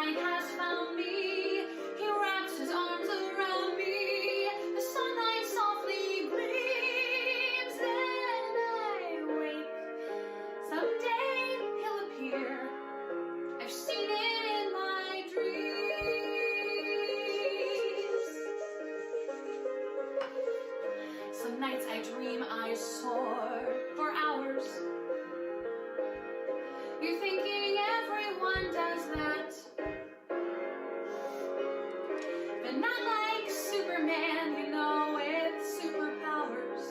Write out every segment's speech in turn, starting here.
night has found me. He wraps his arms around me. The sunlight softly gleams, and I wake. Someday he'll appear. I've seen it in my dreams. Some nights I dream I soar for hours. You're thinking everyone does that, but not like Superman, you know, with superpowers.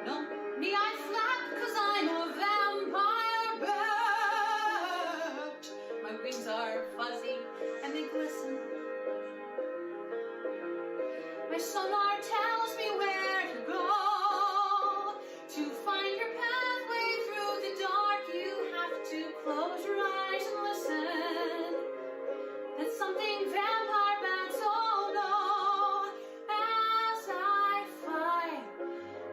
No, me I flap 'cause I'm a vampire bat. My wings are fuzzy and they glisten. My sonar tells me where to go. To find your pathway through the dark, you have to close your eyes and listen. That's something vampire bats all know. As I fly,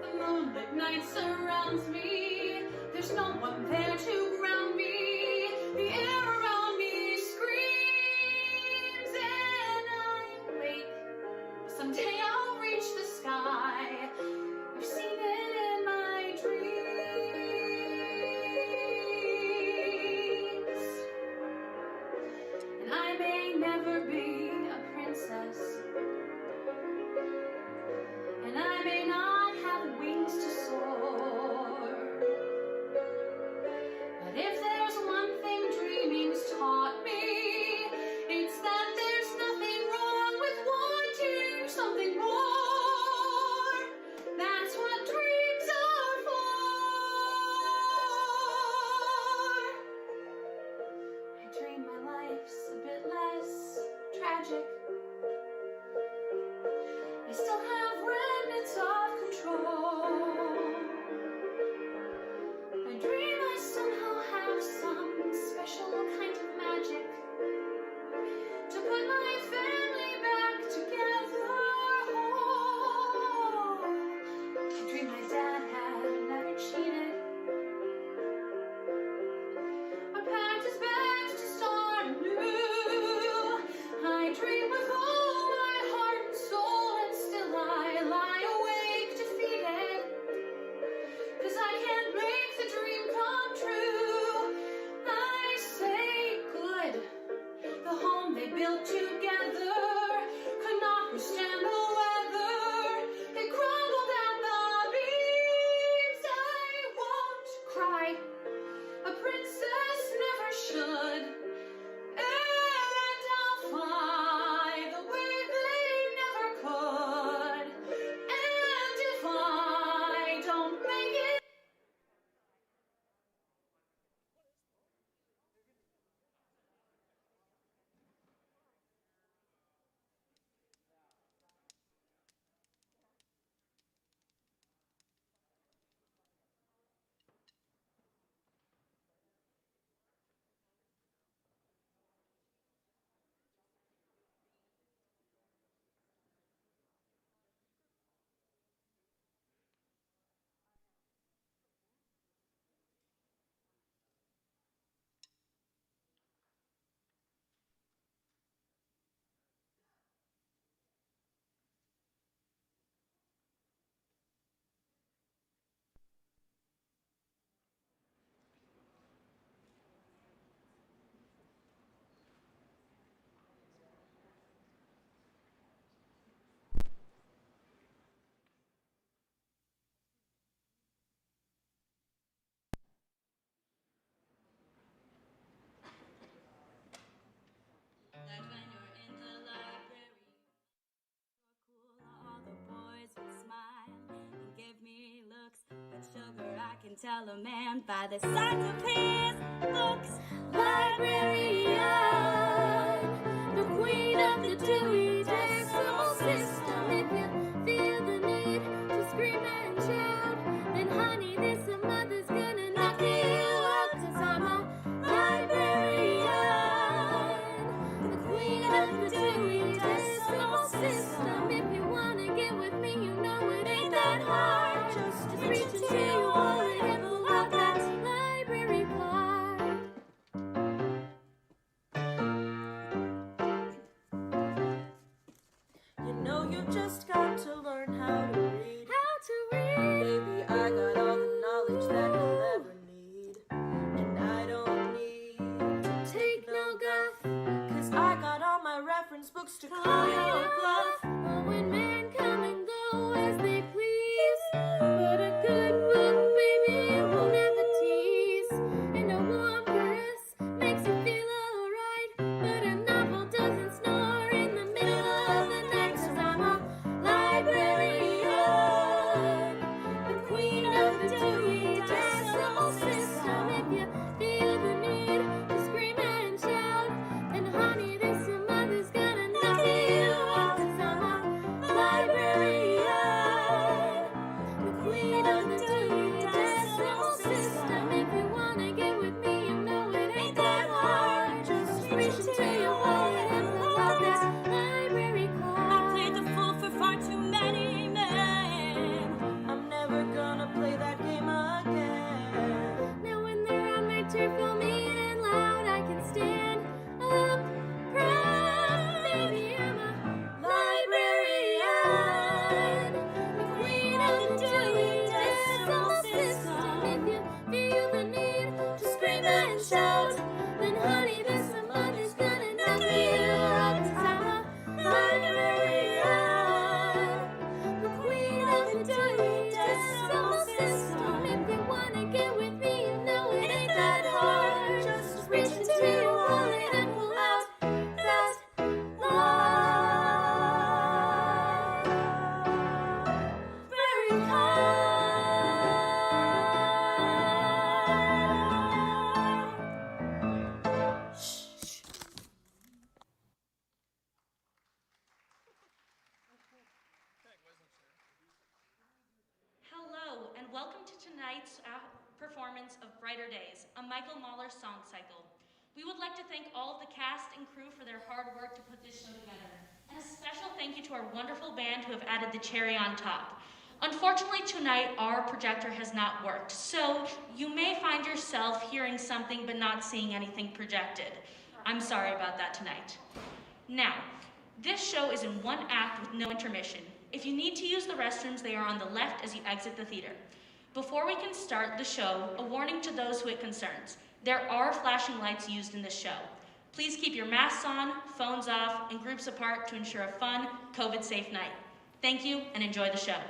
the moonlit night surrounds me. There's no one there to ground me. The air around me screams, and I wake. Someday I'll reach the sky. I've seen it in my dreams. And I may never be a princess, and I may not have wings to soar, but if there's one thing dreaming's taught me, it's that there's nothing wrong with wanting something more. That's what dreams are for. I dream my life's a bit less tragic. I still have remnants of control. I dream I somehow have some special kind of magic to put my family back together. Oh, I dream my dad had never cheated, or packed his bags to start anew. I dream with all my heart and soul, and still I lie awake defeated, 'cause I can't make the dream come true. I say good. The home they built together could not withstand the weather. It crumbled at the beams. I won't cry. A princess never should. And I'll fly the way they never could. And if I don't make it, that when you're in the library, you're cool, all the boys would smile and give me looks. But sugar, I can tell a man by the size of his books. Librarian, the queen of the Dewey Decimal System. If you feel the need to scream and shout, then honey, this a mother's gonna knock you out. 'Cause I'm a librarian, the queen of the Dewey Decimal System. If you wanna get with me, you know it ain't that hard. Just reach into your wallet and pull out that library card. you just got to learn how to read. How to read. Baby, I got all the knowledge that you'll ever need. And I don't need to take no guff, 'cause I got all my reference books to call your bluff. Oh, when men come and go as they please, but a good book, baby, won't ever tease. And a warm caress makes you feel alright, but a novel doesn't snore in the middle of the night. 'Cause I'm a librarian, the queen of the Dewey Decimal System. If you feel the need to scream and shout, then honey, there's some others gonna knock you out. 'Cause I'm a librarian, the queen of the Dewey Decimal System. If you wanna get with me, you know it ain't that hard. Just reach into your wallet and pull out that library card. I played the fool for far too many men. I'm never gonna play that game again. Now when they're on my turf, all mean and loud, I can stand up proud. Baby, I'm a librarian, the queen of the Dewey Decimal System. If you feel the need to scream and shout, then honey, there's some others gonna knock you out. 'Cause I'm a librarian, the queen of the Dewey Decimal System. If you wanna get with me, you know it ain't that hard. Just reach into your wallet and pull out that library card. Hello, and welcome to tonight's performance of Brighter Days, a Michael Mahler song cycle. We would like to thank all of the cast and crew for their hard work to put this show together. And a special thank you to our wonderful band who have added the cherry on top. Unfortunately, tonight our projector has not worked, so you may find yourself hearing something but not seeing anything projected. I'm sorry about that tonight. Now, this show is in one act with no intermission. If you need to use the restrooms, they are on the left as you exit the theater. Before we can start the show, a warning to those who it concerns. There are flashing lights used in this show. Please keep your masks on, phones off, and groups apart to ensure a fun, COVID-safe night. Thank you, and enjoy the show.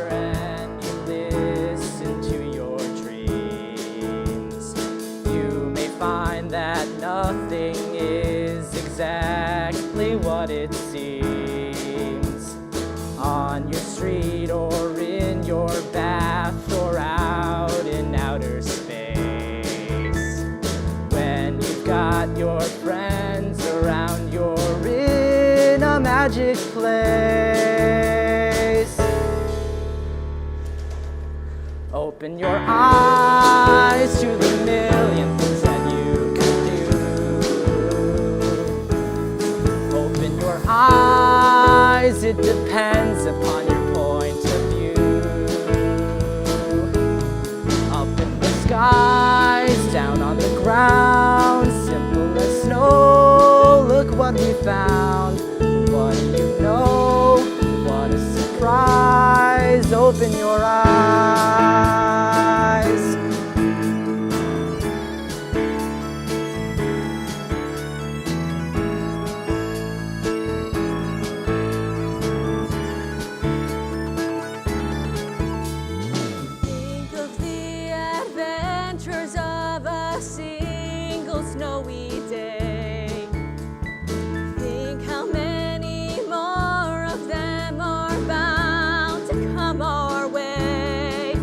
And you listen to your dreams, you may find that nothing is exactly what it seems. On your street or in your bath or out in outer space, when you've got your friends around, you're in a magic place. Open your eyes to the million things that you can do. Open your eyes, it depends upon your point of view. Up in the skies, down on the ground, simple as snow, look what we found. What do you know? What a surprise! Open your eyes. Think of the adventures of a single snowy day. Think how many more of them are bound to come our way.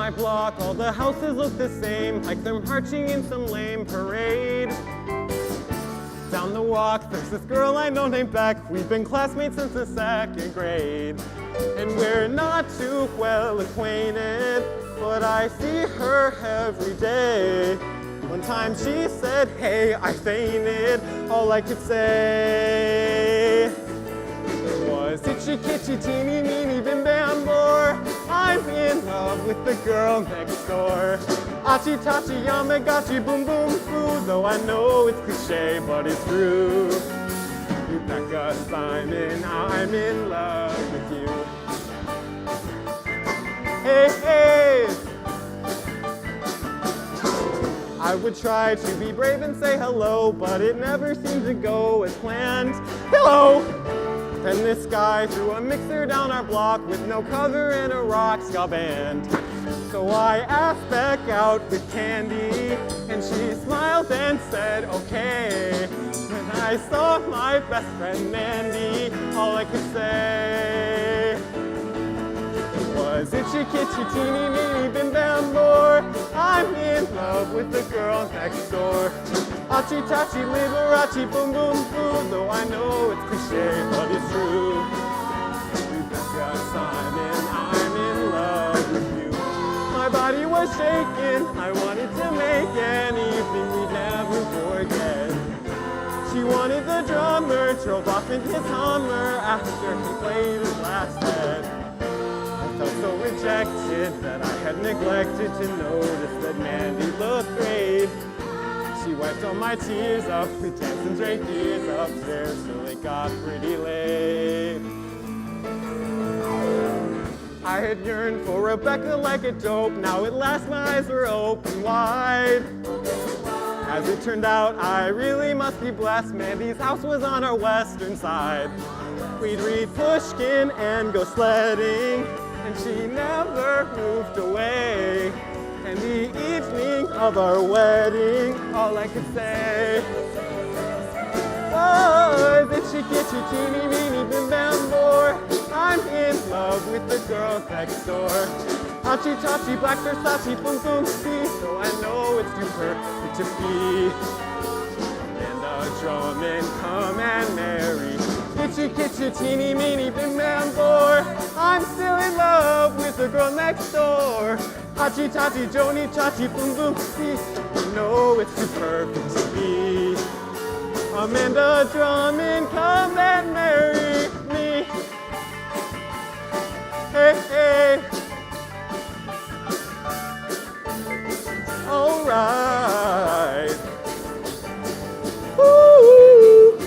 my block, all the houses look the same, like they're marching in some lame parade. Down the walk, there's this girl I know named Beck. We've been classmates since the second grade. And we're not too well acquainted, but I see her every day. One time she said, hey, I fainted. All I could say was, itchy, kitchy, teeny, meeny, bim, bam, bore. I'm in love with the girl next door. Achi, tachi, yamagachi, boom, boom, foo. Though I know it's cliche, but it's true. Rebecca Simon, I'm in love with you. Hey, hey! I would try to be brave and say hello, but it never seemed to go as planned. Hello! Then this guy threw a mixer down our block with no cover and a rock ska band. So I asked Beck out with candy, and she smiled and said, okay. When I saw my best friend Mandy, all I could say was, itchy, kitchy, teeny, meeny, bim, bam, more. I'm in love with the girl next door. Achi, tachi, liberace, boom, boom, boo. Though I know it's cliche, but it's true. Rebecca Simon, I'm in love with you. My body was shaking, I wanted to make an evening we'd never forget. She wanted the drummer, drove off in his Hummer after he played his last set. I felt so rejected that I had neglected to notice that Mandy looked great. She wiped all my tears up, we danced and drank beers upstairs till it got pretty late. I had yearned for Rebecca like a dope, now at last my eyes were open wide. As it turned out, I really must be blessed, Mandy's house was on our western side. We'd read Pushkin and go sledding, and she never moved away. And the evening of our wedding, all I could say was, itchy, kitchy, teeny, meeny, bim, bam, bore. I'm in love with the girl next door. Hachi, tachi, black Versace, boom, boom, see. So I know it's too perfect to be. And a drum and come and marry. Itchy, kitchy, teeny, meeny, bim, bam, bore. I'm still in love with the girl next door. Hachi, tachi, joni, chachi, boom, boom, see. You know it's too perfect to be. Amanda Drummond, come and marry me. Hey, hey. All right. Woo.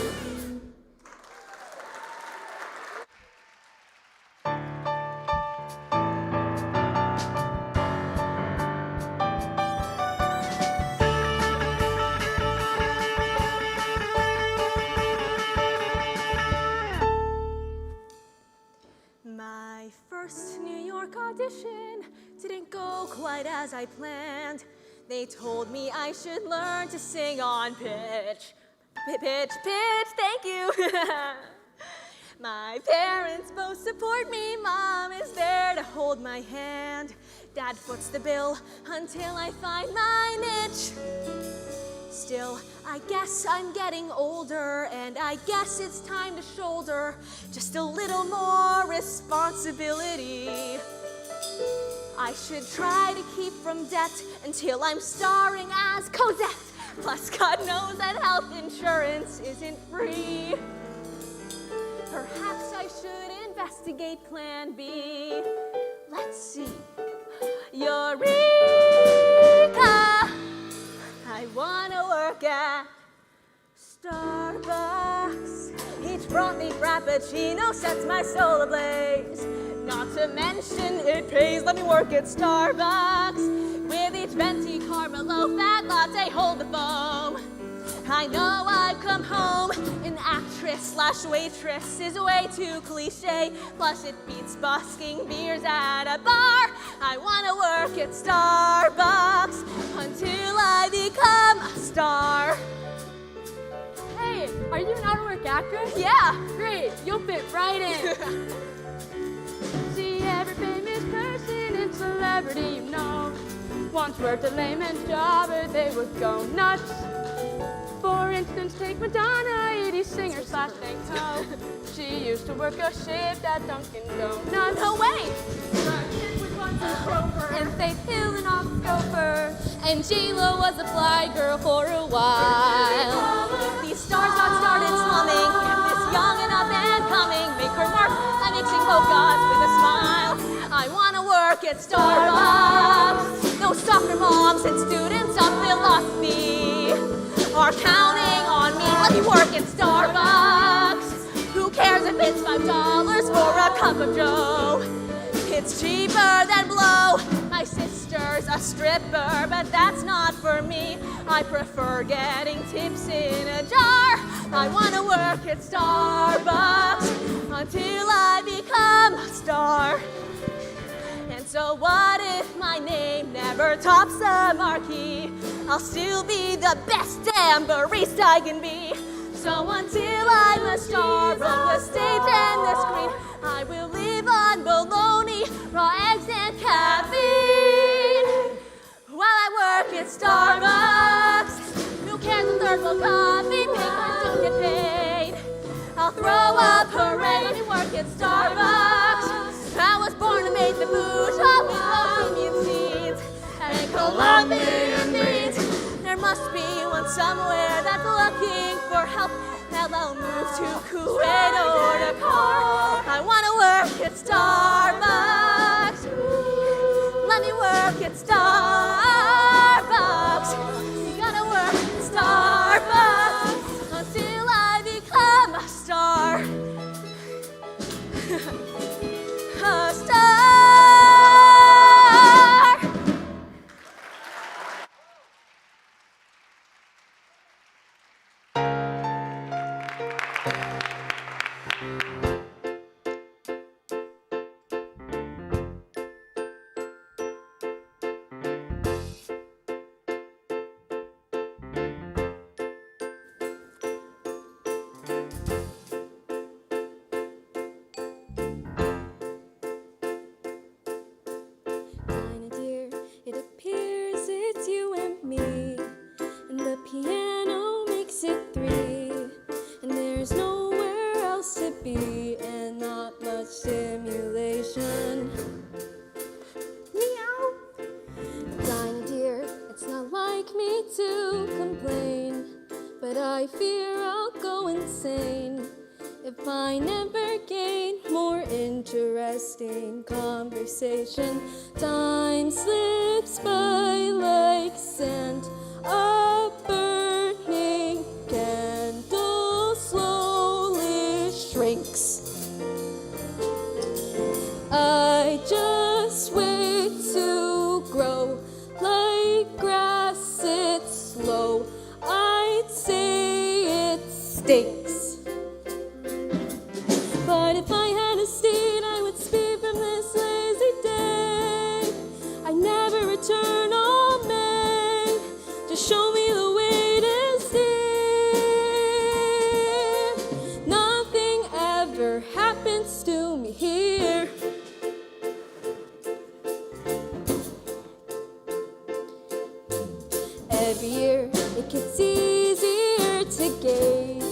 My first New York audition didn't go quite as I planned. They told me I should learn to sing on pitch. Pitch, thank you. My parents both support me. Mom is there to hold my hand. Dad foots the bill until I find my niche. Still, I guess I'm getting older, and I guess it's time to shoulder just a little more responsibility. I should try to keep from debt until I'm starring as Cosette. Plus, God knows that health insurance isn't free. Perhaps I should investigate Plan B. Let's see. Eureka! I wanna work at Starbucks. Each brought me frappuccino sets my soul ablaze. Not to mention it pays, let me work at Starbucks. With each venti caramel low-fat latte, hold the foam. I know I've come home. An actress/waitress is way too cliche. Plus it beats busking beers at a bar. I wanna work at Starbucks until I become a star. Hey, are you an out-of-work actress? Yeah. Great, you'll fit right in. See every famous person in celebrity celebrity you know. Once worked a layman's job or they would go nuts. For instance, take Madonna, 80s singer slash thank ho. She used to work a shift at Dunkin' Donuts. No way! And Faith Hill an office gopher. And J-Lo was a fly girl for a while. These stars got started slumming, and this young and up and coming make her mark on mixing mochas with a smile. I wanna work at Starbucks. Those soccer moms and students of philosophy are counting on me. Let me work at Starbucks. Who cares if it's $5 for a cup of joe? It's cheaper than blow. My sister's a stripper, but that's not for me. I prefer getting tips in a jar. I wanna work at Starbucks until I become a star. And so what if my name never tops a marquee? I'll still be the best damn barista I can be. So until I'm a star on the stage and the screen, I will live on bologna, raw eggs, and caffeine. While I work at Starbucks, who cares if third world coffee makers don't get paid? I'll throw a parade. Let me work at Starbucks. I was born to make the food, with bohemian seeds and Colombian beans. There must be one somewhere that's looking for help. Hell, I'll move to Kuwait or Dakar. I wanna work at Starbucks. Let me work at Starbucks. You gotta work at Starbucks until I become a star. A star. Dinah dear, it appears it's you and me, and the piano makes it 3, and there's nowhere else to be, and not much stimulation. Meow. Dinah dear, it's not like me to complain, but I fear I'll go insane if I never gain more interesting conversation. Time slips by like sand. A burning candle slowly shrinks. I just wait to grow like grass. It's slow. I'd say it stinks. But if I had a steed, I would speed from this lazy day. I never return all May. Just show me the way to steer. Nothing ever happens to me here. Every year it gets easier to gauge.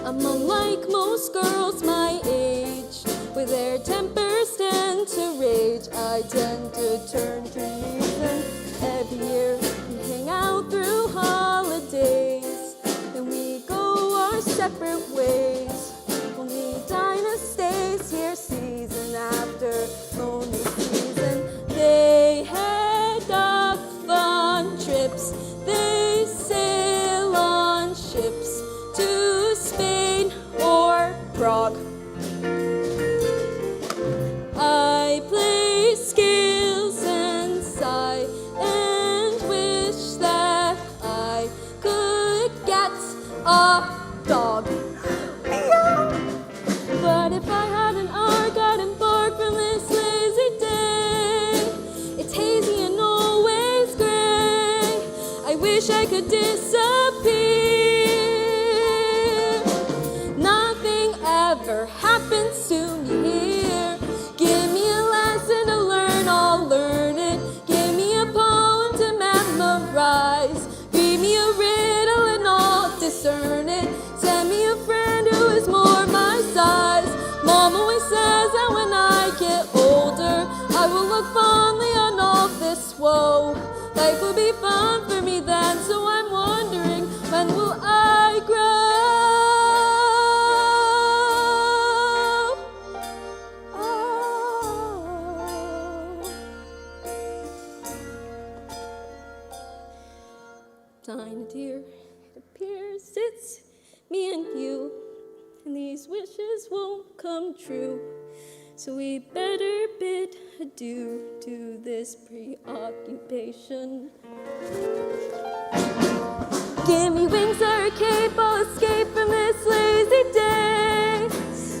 I'm unlike most girls my age, where their tempers tend to rage. I tend to turn to reason. Every year we hang out through holidays, then we go our separate ways. Only Dinah stays here season after lonely season. They head off on trips, they sail on ships to Spain or Prague. I play scales and sigh and wish that I could get a dog. But if I had an ark, I'd embark from this lazy day. It's hazy and always gray. I wish I could disappear. Nothing ever happens to me here. Give me a lesson to learn, I'll learn it. kind, dear. It appears it's me and you, and these wishes won't come true. So we better bid adieu to this preoccupation. Give me wings or a cape, I'll escape from this lazy day.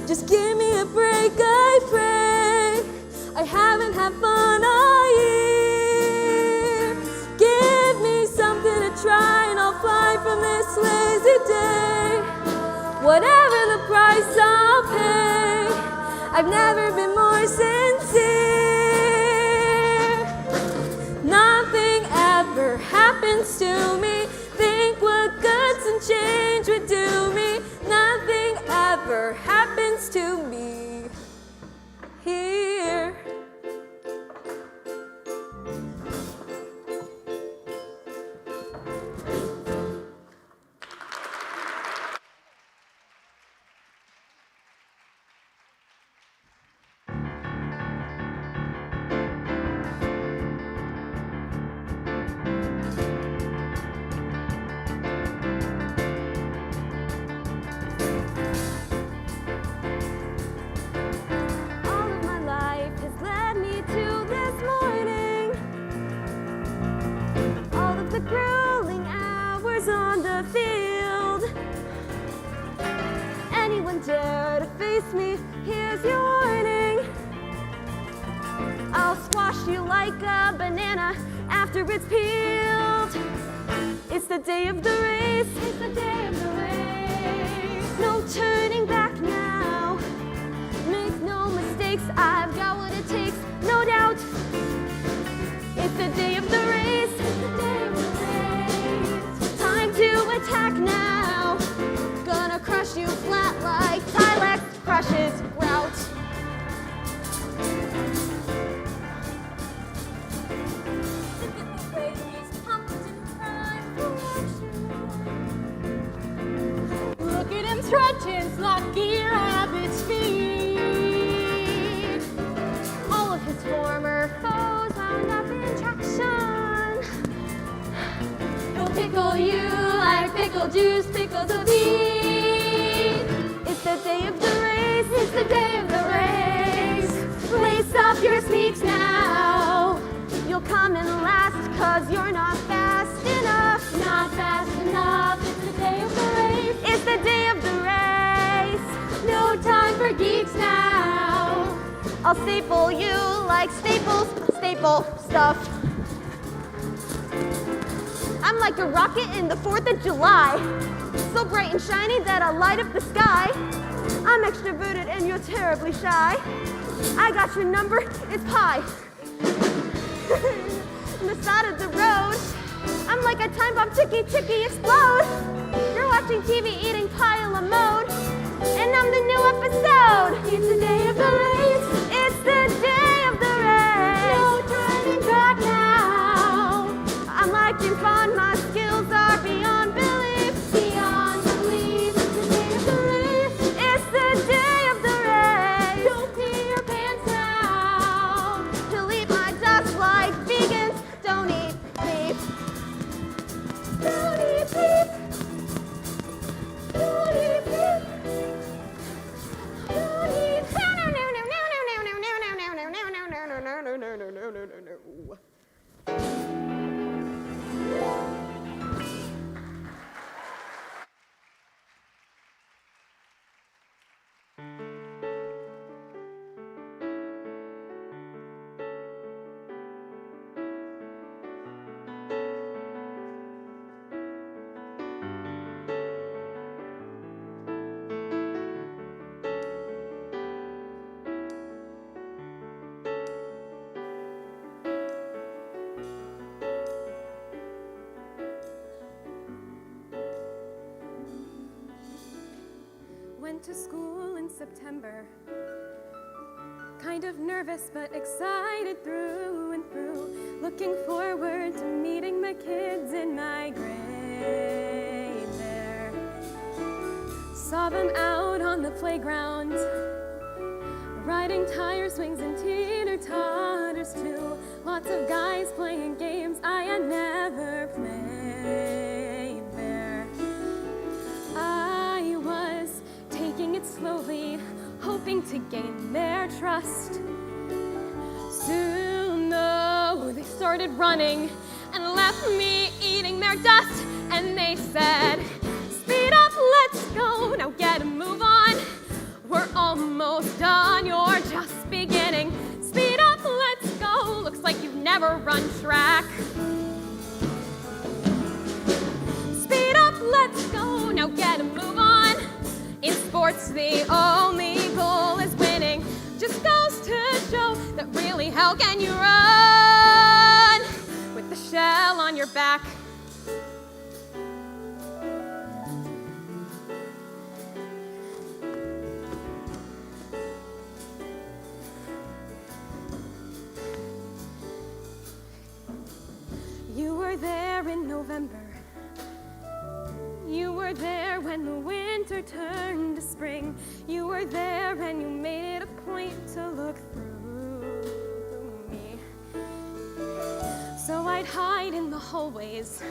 Just give me a break, I pray. I haven't had fun all year. Give me something to try and I'll fly from this lazy day. Whatever the price I'll pay, I've never been more sincere. Nothing ever happens to me. Think what goods and change would do me. Nothing ever happens to me here. All of my life has led me to this morning. All of the grueling hours on the field. Anyone dare to face me, here's your warning. I'll squash you like a banana after it's peeled. It's the day of the race, it's the day of the race. No turning back now. Make no mistakes, I've got what it takes, no doubt. It's the day of the race, it's the day of the race. Time to attack now. Gonna crush you flat like Tylex crushes grout. Look at him trudging, lucky rabbit's feet. All of his former foes wound up in traction. He'll pickle you like pickle juice pickles a beet. It's the day of the race, It's the day of the race. Lace up your sneaks now. you'll come in last, 'cause you're not fast enough. Not fast enough. It's the day of the race. It's the day of the race. No time for geeks now. I'll staple you like Staples staple stuff. I'm like a rocket in the 4th of July, so bright and shiny that I'll light up the sky. I'm extroverted and you're terribly shy. I got your number, it's pie. On the side of the road, I'm like a time bomb, ticky, explode. You're watching TV eating pie a la mode, and I'm the new episode. It's the day of the race. It's the day of the race. No turning back now. I'm like James Bond, my skills are beyond belief. Beyond belief. It's the day of the race. It's the day of the race. Don't pee your pants now. He'll eat my dust like vegans don't eat beef. Don't eat beef. Don't eat beef. Don't eat beef. Went to school in September. Kind of nervous but excited through and through. Looking forward to meeting the kids in my grade there. Saw them out on the playground, riding tire swings and teeter-totters too. Lots of guys playing games I had never played. to gain their trust. Soon, though, they started running and left me eating their dust. And they said, speed up, let's go, now get a move on. We're almost done, you're just beginning. Speed up, let's go, looks like you've never run track. Speed up, let's go, now get a move on. In sports, the only goal is winning. Just goes to show that really, how can you run with the shell on your back? You were there in November. You were there when the winter turned to spring. You were there and you made it a point to look through me. So I'd hide in the hallways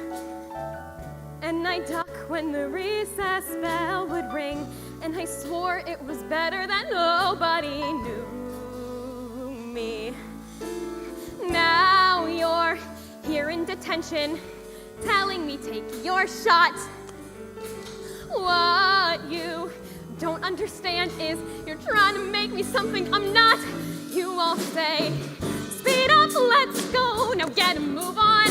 and I'd duck when the recess bell would ring. And I swore it was better that nobody knew me. Now you're here in detention, telling me take your shot. What you don't understand is you're trying to make me something I'm not. You all say, speed up, let's go, now get a move on.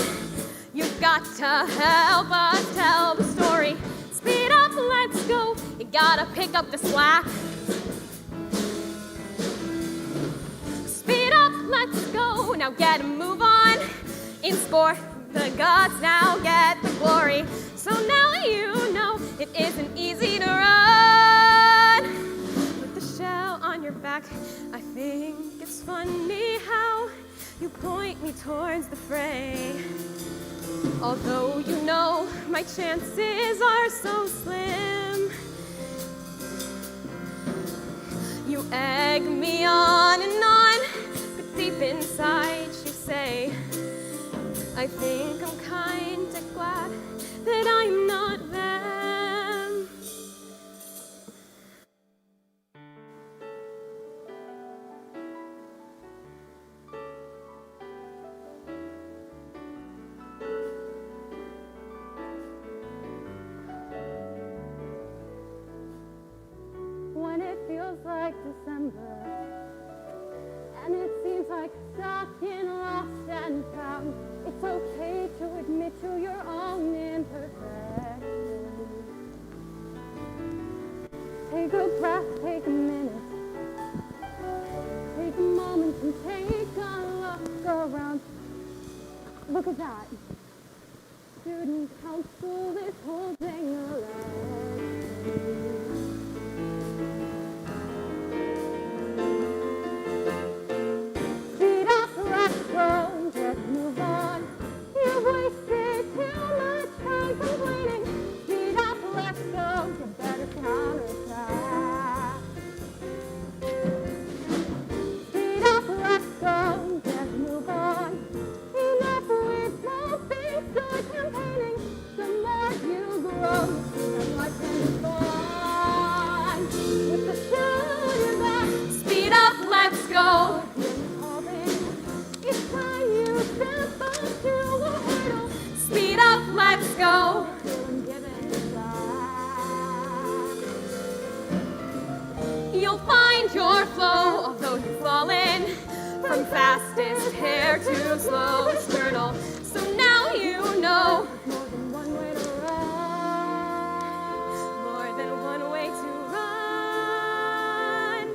You've got to help us tell the story. Speed up, let's go, you gotta pick up the slack. Speed up, let's go, now get a move on. In sport, the gods now get the glory. So now you know it isn't easy to run with the shell on your back. I think it's funny how you point me towards the fray. Although you know my chances are so slim. You egg me on, but deep inside you say, I think I'm kinda glad that I'm not them. When it feels like December and it seems like stuck in lost and found, it's okay to admit to your own imperfections. Take a breath, take a minute. Take a moment and take a look around. Look at that. Student council is holding a lecture. Speed up, let's go, just move on. You've wasted too much time complaining. Speed up, let's go, you better counterattack. Speed up, let's go, just move on. Enough with moping, start campaigning. The more you grow, the more life can go on. With the shooting back, speed up, let's go. It's time you step up to the hurdle. Speed up, let's go. You'll find your flow, although you've fallen from fastest hair to slowest turtle. So now you know more than one way to run. More than one way to run.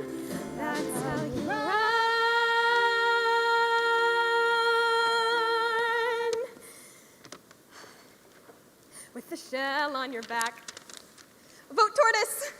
That's how you run. With the shell on your back. Vote tortoise!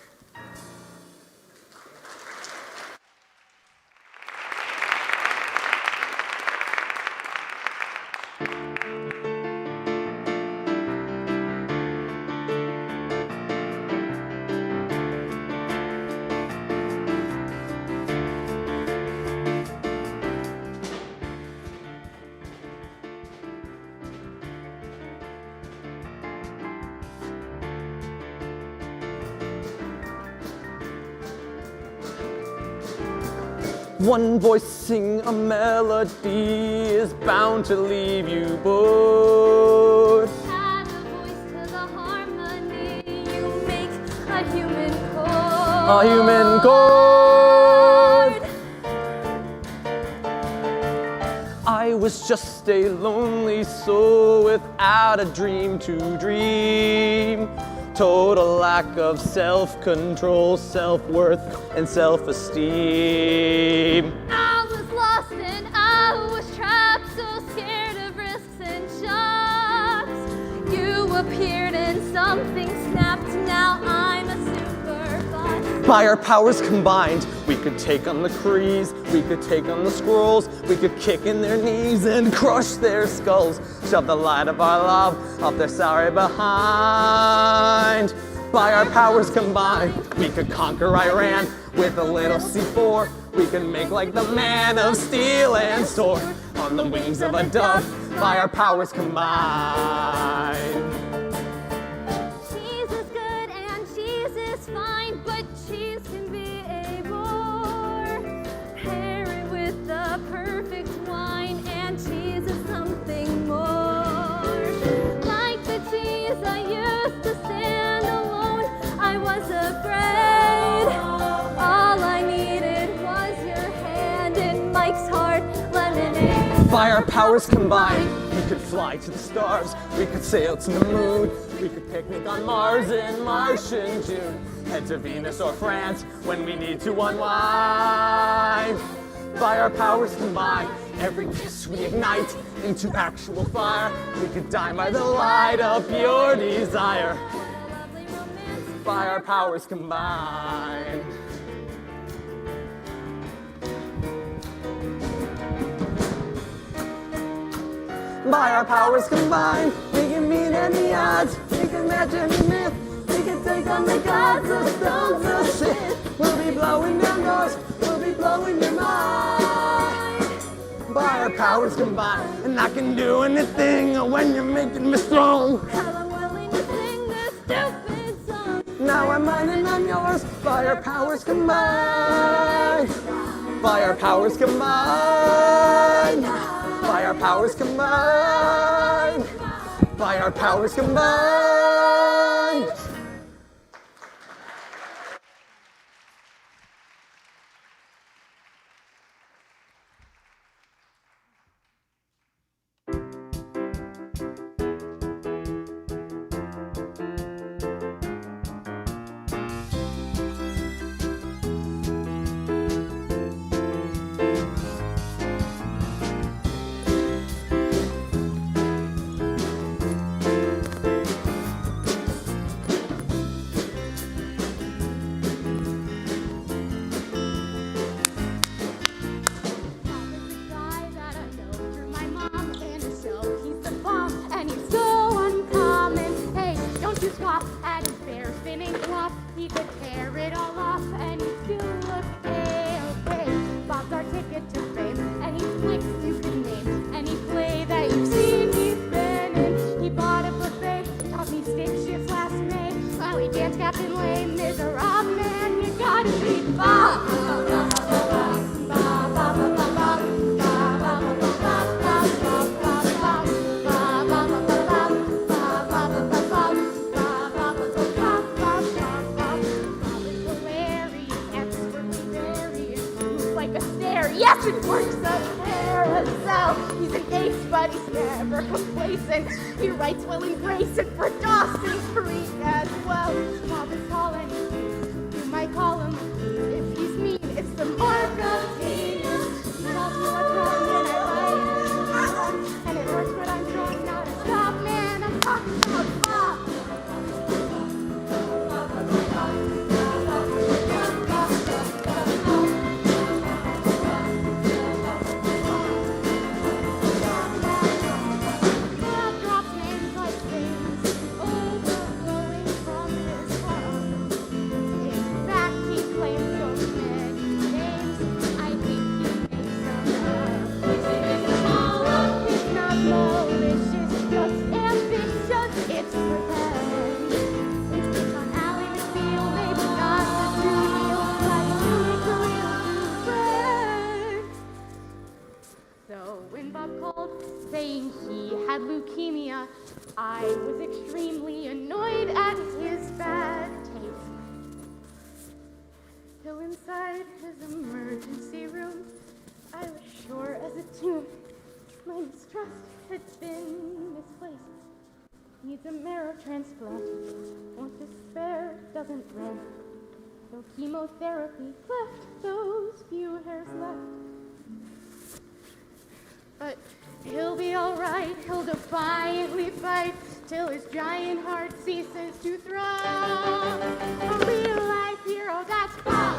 One voice sing a melody is bound to leave you bored. Add a voice to the harmony, you make a human chord. A human chord. I was just a lonely soul without a dream to dream. Total lack of self-control, self-worth, and self-esteem. I was lost and I was trapped, so scared of risks and shocks. You appeared and something snapped, now I'm a superbot. By our powers combined, we could take on the Krees, we could take on the Skrulls, we could kick in their knees and crush their skulls, shove the light of our love up their sorry behind. By our powers combined, we could conquer Iran with a little C4. We could make like the Man of Steel and soar on the wings of a dove. By our powers combined. Cheese is good and cheese is fine, but cheese can be a bore. Pair it with the perfect wine, and cheese is something more. Like the cheese I used to stand alone, I was afraid. All I needed was your hand in Mike's heart, lemonade. By our powers combined, we could fly to the stars, we could sail to the moon, we could picnic on Mars in Martian June, head to Venus or France when we need to unwind. By our powers combined, every kiss we ignite into actual fire. We could die by the light of your desire. By our powers combined. By our powers combined, we can meet any odds, we can match any myth, we can take on the gods of stones of shit. We'll be blowing down doors, we'll be blowing your mind. By our powers combined, and I can do anything when you're making me strong. Hell, I'm willing to sing this stupid song. Now I'm mine and I'm yours, by our powers combined. By our powers combined. By our powers combined. By our powers combined. He could tear it all off and he'd still look A-okay. Bob's our ticket to fame and he'd flick stupid names and he'd play that you've seen he's been in. He bought a buffet, taught me stick shifts last May. While he danced Captain Lame, miserable man, you gotta be Bob. Yes, it works a carousel. He's an ace, but he's never complacent. He writes Will and Grace and for Dawson's Creek as well. Bob is calling. You might call him. If he's mean, it's the mark of genius. He tells me what's wrong and I write. And it works, but I'm trying not to stop, man. I'm talking about Bob. I when Bob called saying he had leukemia, I was extremely annoyed at his bad taste. Till inside his emergency room, I was sure as a tune my mistrust had been misplaced. Needs a marrow transplant, wants to spare, doesn't rent. Though chemotherapy left those few hairs left. But he'll be alright, he'll defiantly fight till his giant heart ceases to throb. A real life hero, that's Bob.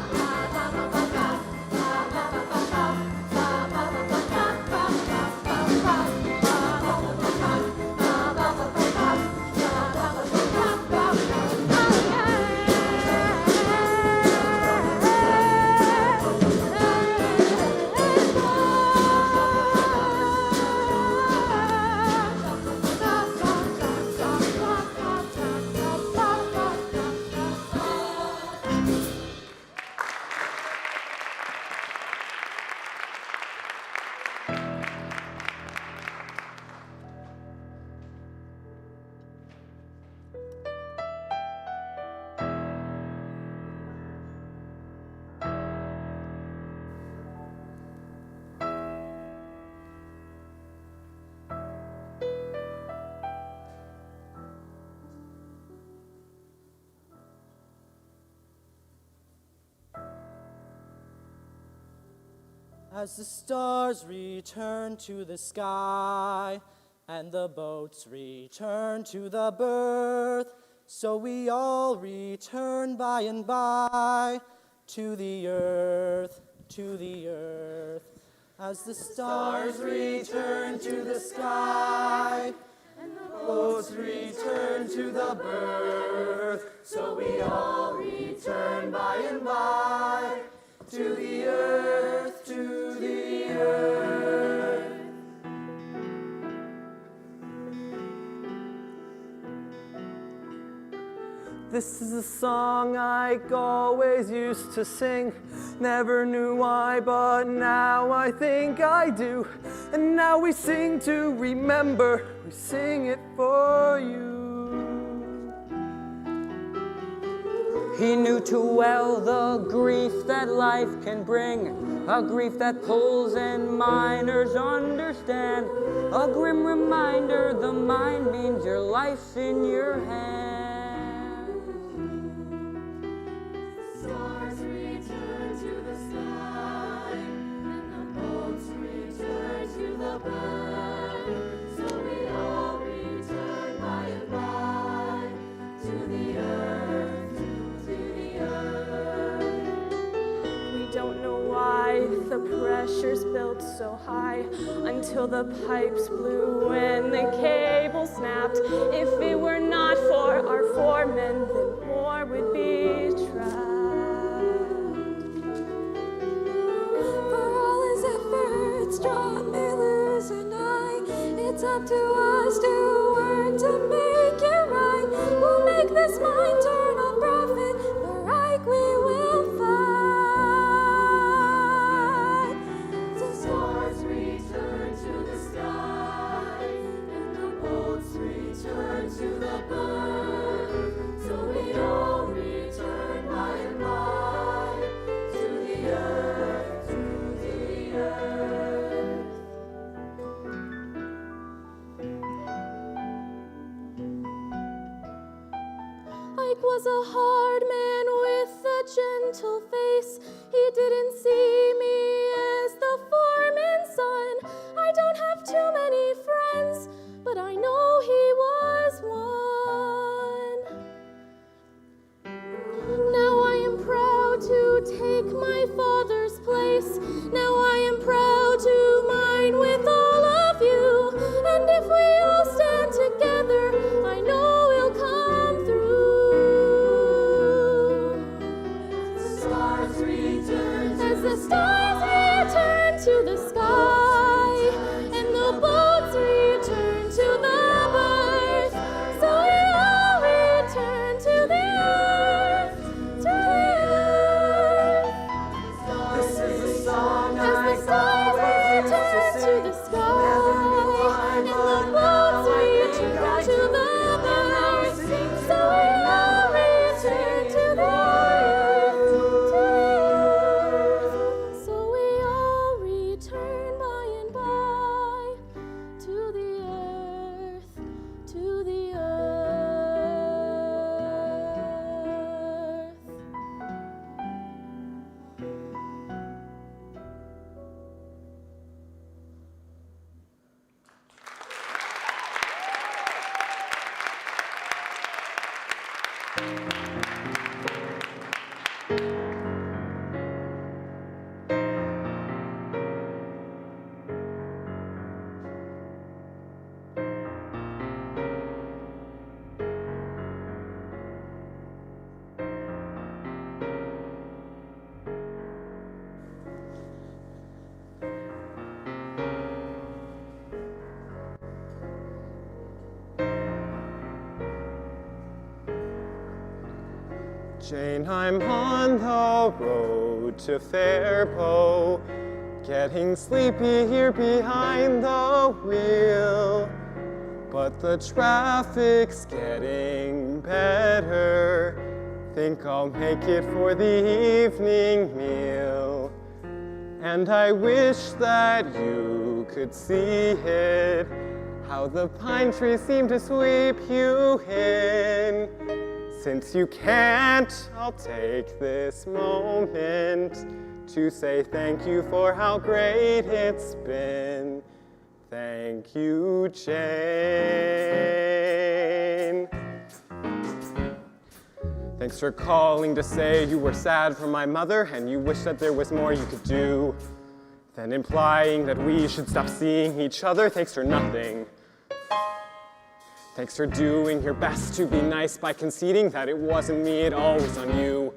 As the stars return to the sky and the boats return to the berth, so we all return by and by to the earth, to the earth. As the stars return to the sky and the boats return to the berth, so we all return by and by to the earth, to the earth. This is a song I always used to sing. Never knew why, but now I think I do. And now we sing to remember, we sing it for you. He knew too well the grief that life can bring, a grief that pulls and miners understand, a grim reminder the mind means your life's in your hands. The stars return to the sky, and the boats return to the berth, so we all return by and by to the earth. Don't know why the pressure's built so high until the pipes blew and the cable snapped. If it were not for our foremen, then more would be trapped. For all his efforts, John Miller's and I, it's up to us to work to make it right. We'll make this mine turn a profit, the right we will fight. Return to the birth, so we all return by and by to the earth, to the earth. Ike was a hard man with a gentle face. He didn't see me as the foreman's son. I don't have too many friends, but I know he was one. Now I am proud to take my father's place. Now I am proud to mine with all of you. And if we all stand together, I know we'll come through. the sky, and the clouds return to the birds, so we all return to the earth. So we all return by and by to the earth, to the earth. Jane, I'm on the road to Fairbow, getting sleepy here behind the wheel. But the traffic's getting better. Think I'll make it for the evening meal. And I wish that you could see it, how the pine trees seem to sweep you in. Since you can't, I'll take this moment to say thank you for how great it's been. Thank you, Jane. Thanks for calling to say you were sad for my mother and you wish that there was more you could do than implying that we should stop seeing each other. Thanks for nothing. Thanks for doing your best to be nice by conceding that it wasn't me, it all was on you.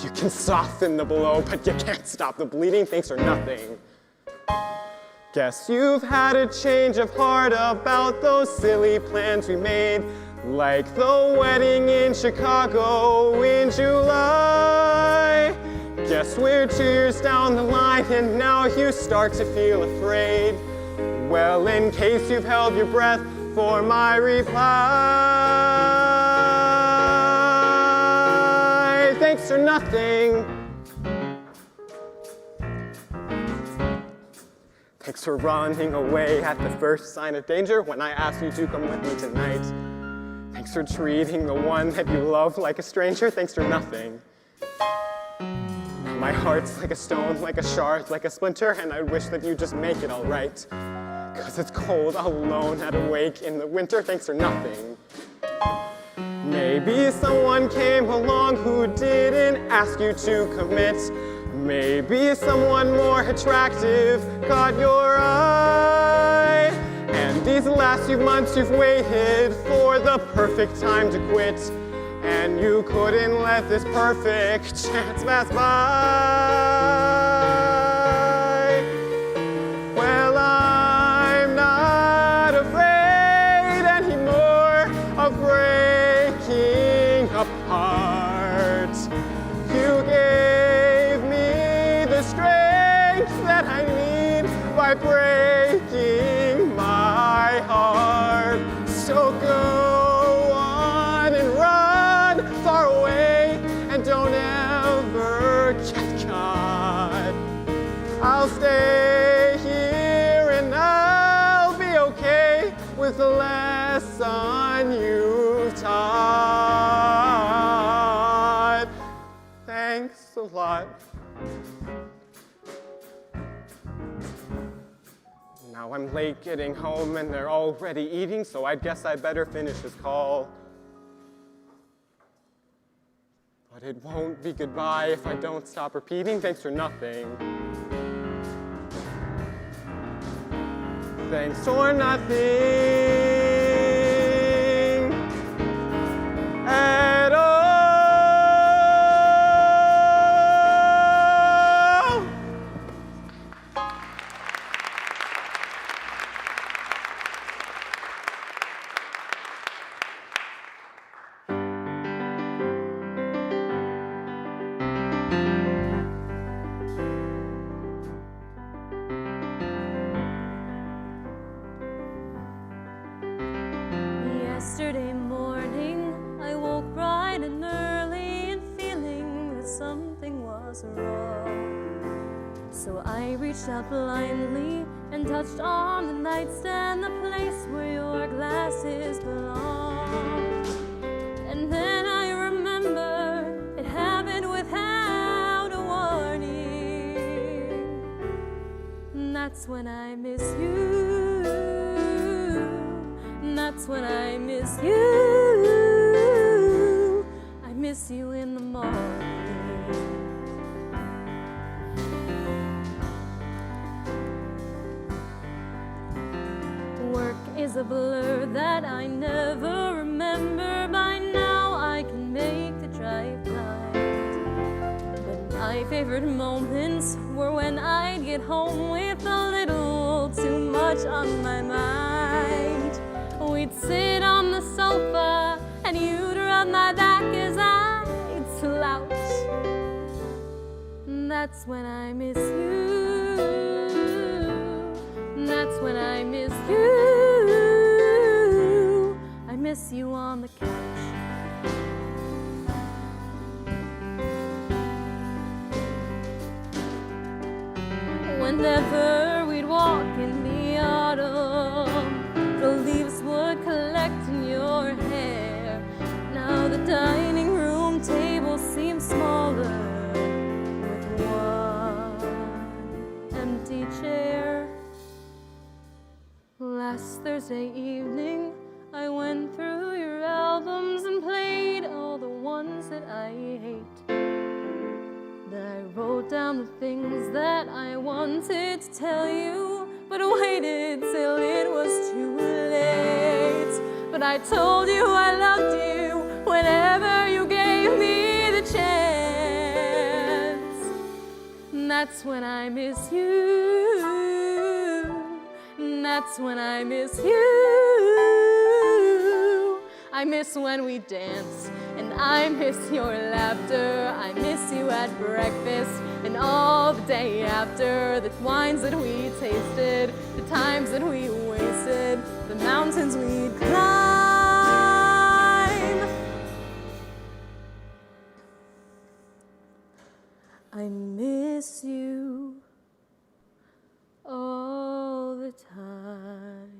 You can soften the blow, but you can't stop the bleeding. Thanks for nothing. Guess you've had a change of heart about those silly plans we made, like the wedding in Chicago in July. Guess we're 2 years down the line and now you start to feel afraid. Well, in case you've held your breath for my reply, thanks for nothing. Thanks for running away at the first sign of danger when I asked you to come with me tonight. Thanks for treating the one that you love like a stranger. Thanks for nothing. My heart's like a stone, like a shard, like a splinter, and I wish that you just make it all right. 'Cause it's cold alone at a wake in the winter. Thanks for nothing. Maybe someone came along who didn't ask you to commit. Maybe someone more attractive caught your eye. And these last few months you've waited for the perfect time to quit. And you couldn't let this perfect chance pass by. Well, I'm not afraid anymore of breaking apart. You gave me the strength that I need by breaking my heart. So go on and run far away and don't ever get caught. I'll stay here and I'll be okay with the lesson you've taught. Thanks a lot. Now I'm late getting home and they're already eating, so I guess I better finish this call. But it won't be goodbye if I don't stop repeating thanks for nothing. Thanks for nothing at all. Yesterday morning, I woke bright and early and feeling that something was wrong. So I reached out blindly and touched on the nightstand, the place where your glasses belong. And then I remembered it happened without a warning. And that's when I miss you. And that's when I miss you. I miss you in the morning. Work is a blur that I never remember. By now I can make the drive blind. But my favorite moments were when I'd get home with a little too much on my mind. We'd sit on the sofa and you'd rub my back as I'd slouch. And that's when I miss you. And that's when I miss you. I miss you on the couch. Whenever we'd walk in the autumn, the leaves would collect in your hair. Now the dining room table seems smaller with one empty chair. Last Thursday evening, I went through your albums and played all the ones that I hate. Then I wrote down the things that I wanted to tell you, but waited till it was too late. But I told you I loved you whenever you gave me the chance. And that's when I miss you. And that's when I miss you. I miss when we dance, and I miss your laughter. I miss you at breakfast and all the day after. The wines that we tasted, the times that we wasted, the mountains we'd climb. I miss you all the time.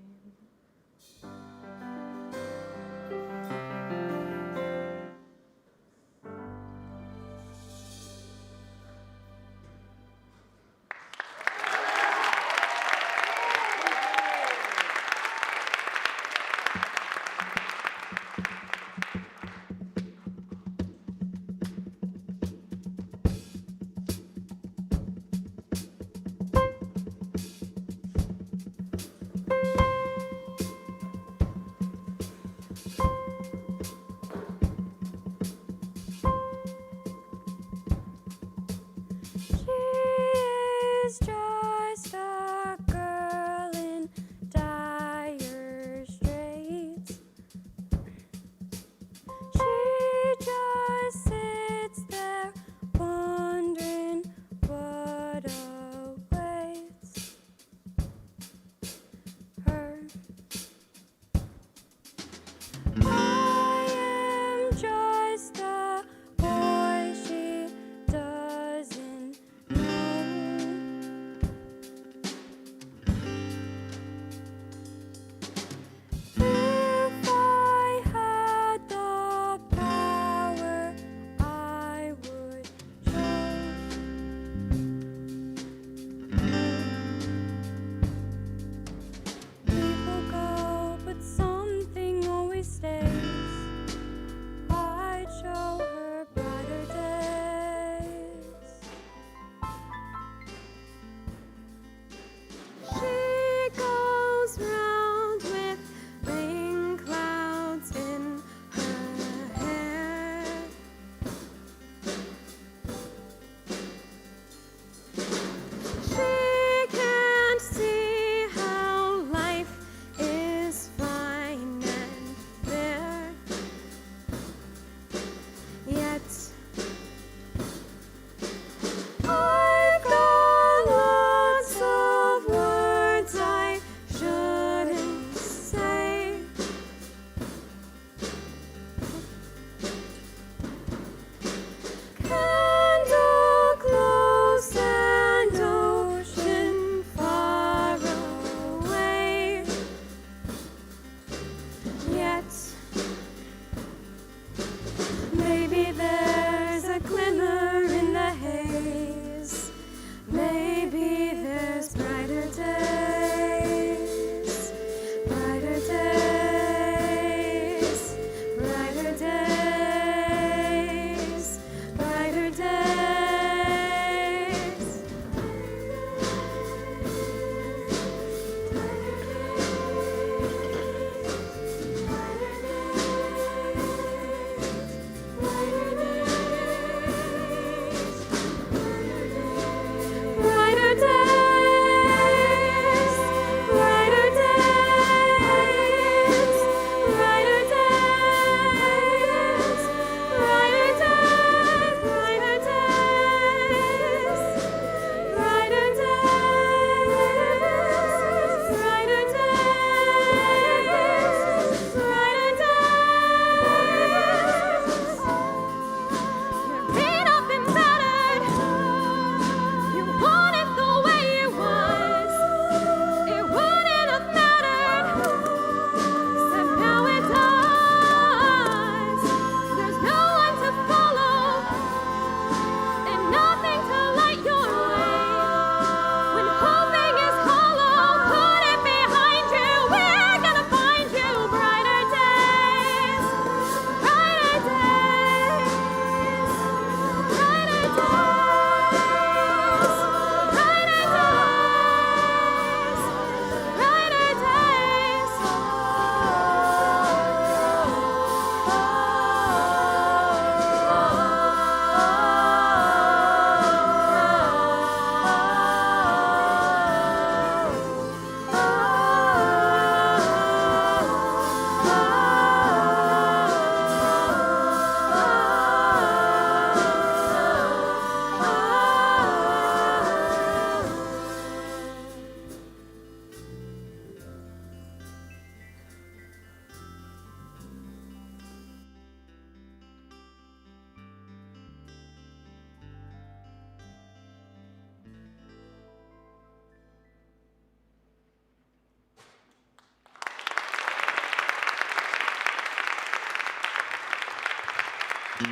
If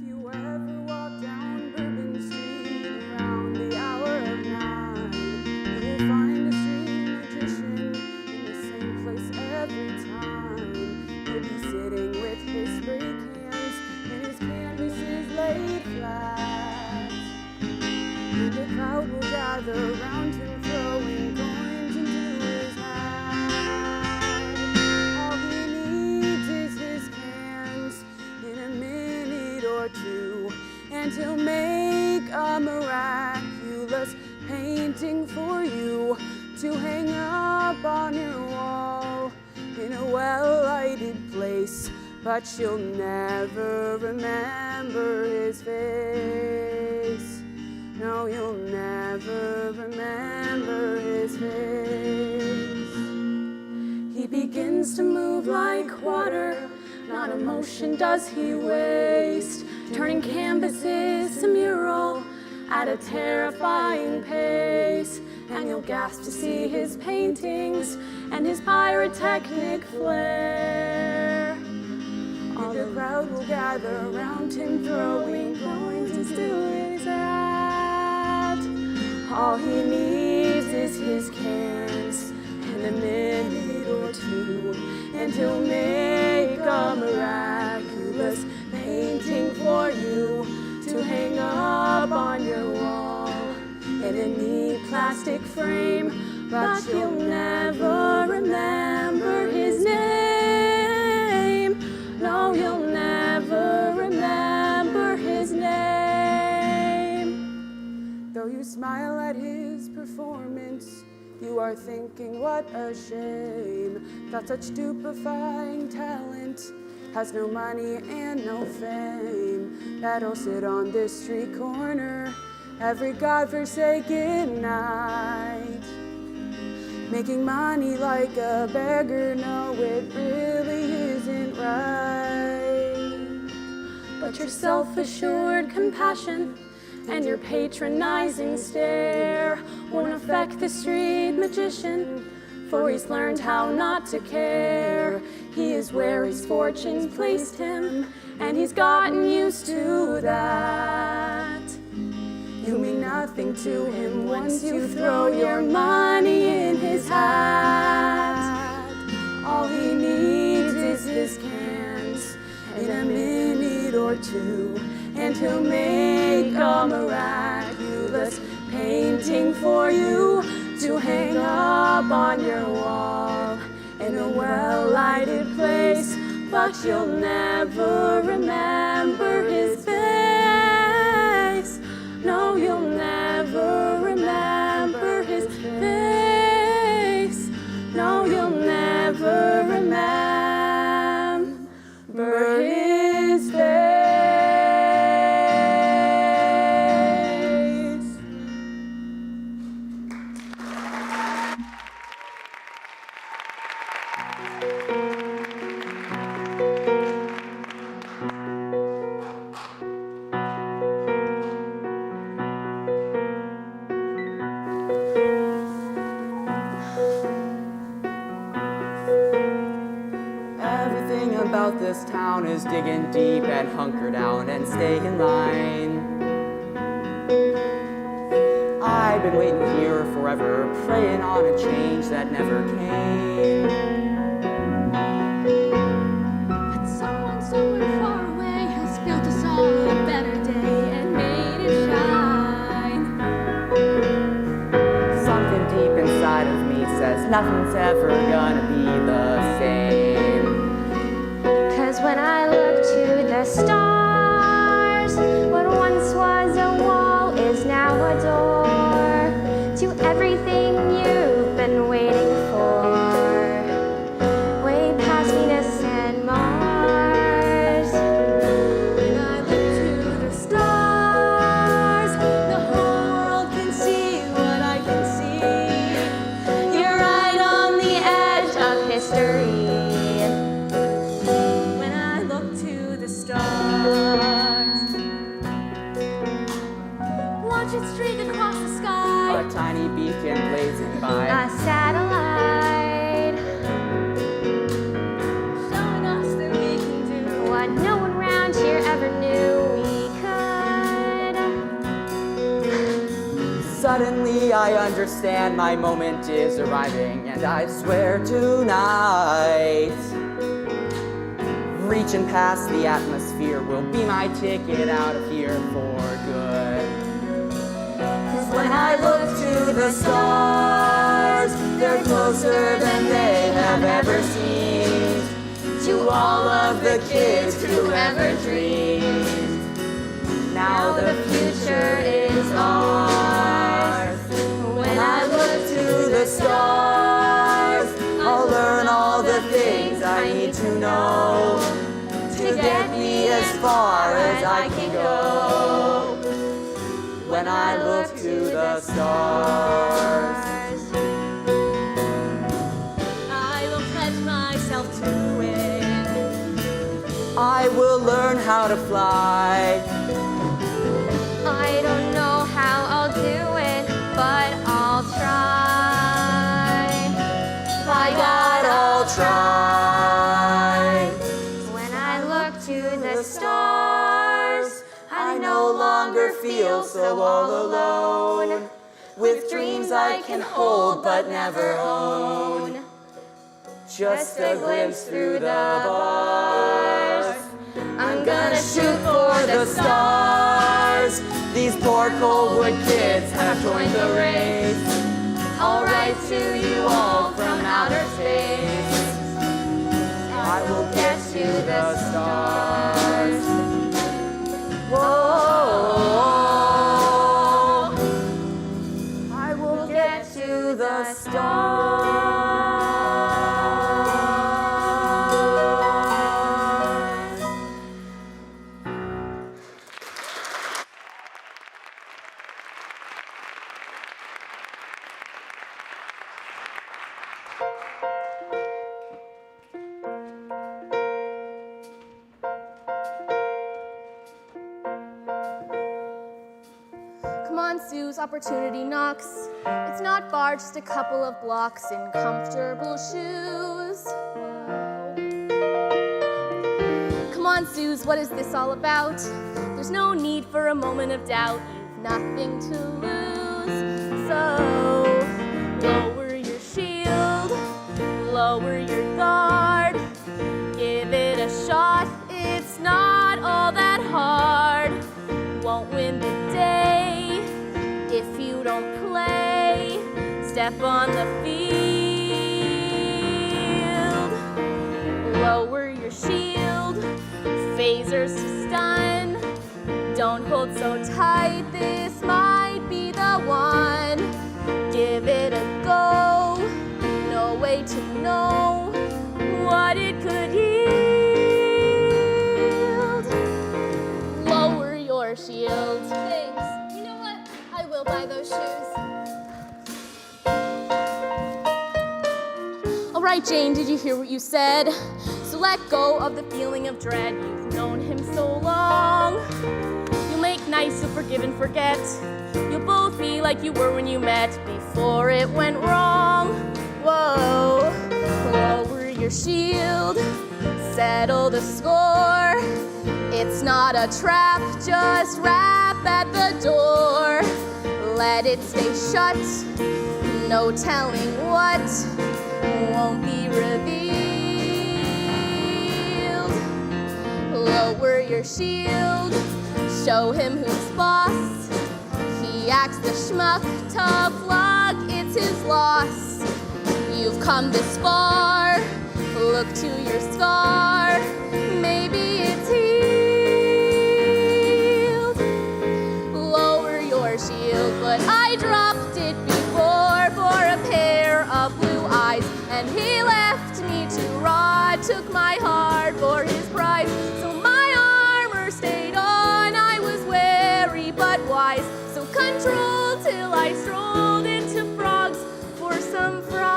you ever walk down Bourbon Street around the hour of 9, you will find a street magician in the same place every time. He'll be sitting with his spray cans and his canvases laid flat. And the crowd will gather around him, throwing coins into his hat. All he needs is his cans in a minute or two, and he'll make a miraculous painting for you to hang up on your wall in a well-lighted place. But you'll never remember his face. No, you'll never remember his face. He begins to move like water, not a motion does he waste, turning canvases to mural at a terrifying pace. And you'll gasp to see his paintings and his pyrotechnic flair. All the crowd will gather around him, throwing coins into his hat. All he needs is his cans and a minute or two, and he'll make a miraculous painting for you to hang up on your wall in a neat plastic frame. But you'll never remember his name. No, you'll never remember his name. Though you smile at his performance, you are thinking, what a shame that such stupefying talent has no money and no fame. That'll sit on this street corner every godforsaken night, making money like a beggar. No, it really isn't right. But your self-assured compassion and your patronizing stare won't affect the street magician, for he's learned how not to care. He is where his fortune's placed him, and he's gotten used to that. You mean nothing to him once you throw your money in his hat. All he needs is his cans in a minute or two, and he'll make a miraculous painting for you to hang up on your wall in a well-lighted place. But you'll never remember his face. No, you'll never remember his face. No, you'll never remember his face. Everything about this town is digging deep and hunker down and stay in line. I've been waiting here forever, praying on a change that never came. But someone somewhere far away has built us all a better day and made it shine. Something deep inside of me says nothing's ever gonna be the same. 'Cause when I look to the stars, what once was a wall is now a door to everything you've been waiting for. Way past Venus and Mars. When I look to the stars, the whole world can see what I can see. You're right on the Suddenly I understand my moment is arriving, and I swear tonight, reaching past the atmosphere will be my ticket out of here for good. 'Cause when I look to the stars, they're closer than they have ever seemed. To all of the kids who ever dreamed, now the future is ours. When I look to the stars, I'll learn all the things I need to know to get me as far as I can go. When I look to the stars, I will pledge myself to it. I will learn how to fly. I don't know how I'll do it, but I'll try. By God, I'll try. When I look to the stars, I no longer feel so all alone, with dreams I can hold but never own. Just a glimpse through the bars. I'm gonna shoot for the stars. These poor Coldwood kids have joined the race. I'll write to you all from outer space. I will get to the stars. Whoa, I will get to the stars. Come on, Sue's opportunity knocks. It's not far, just a couple of blocks in comfortable shoes. Come on, Suze, what is this all about? There's no need for a moment of doubt. You've nothing to lose. So lower your shield, lower your guard. Give it a shot, it's not all that hard. Won't win the day if you don't play. Step on the field. Lower your shield, phasers to stun. Don't hold so tight, this might be the one. Give it a go, no way to know what it could yield. Lower your shield. Thanks. You know what? I will buy those shoes. All right, Jane, did you hear what you said? So let go of the feeling of dread. You've known him so long. You'll make nice, you'll forgive and forget. You'll both be like you were when you met before it went wrong. Whoa, lower your shield, settle the score. It's not a trap, just rap at the door. Let it stay shut, no telling what won't be revealed. Lower your shield, show him who's boss. He acts the schmuck, tough luck, it's his loss. You've come this far, look to your scar, maybe it's healed. Lower your shield, but I dropped it before for a pair of blue eyes, and he left me to rot, took my heart for his prize. So my armor stayed on, I was wary but wise, so controlled till I strolled into frogs for some fries.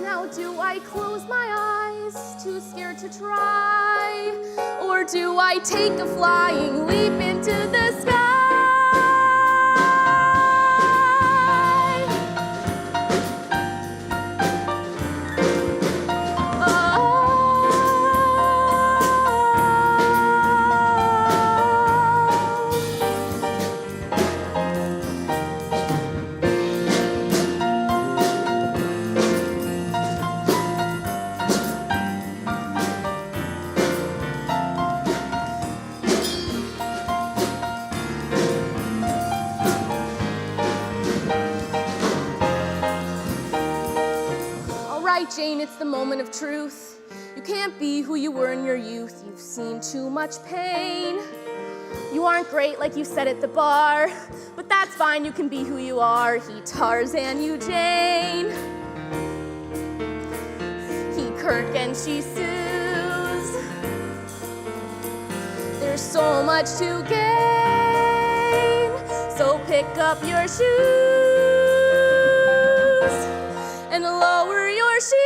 Now do I close my eyes, too scared to try? Or do I take a flying leap into the sky? like Jane, it's the moment of truth. You can't be who you were in your youth. You've seen too much pain. You aren't great like you said at the bar, but that's fine, you can be who you are. He Tarzan, you Jane. He Kirk and she Suze. There's so much to gain, so pick up your shoes and lower your shield.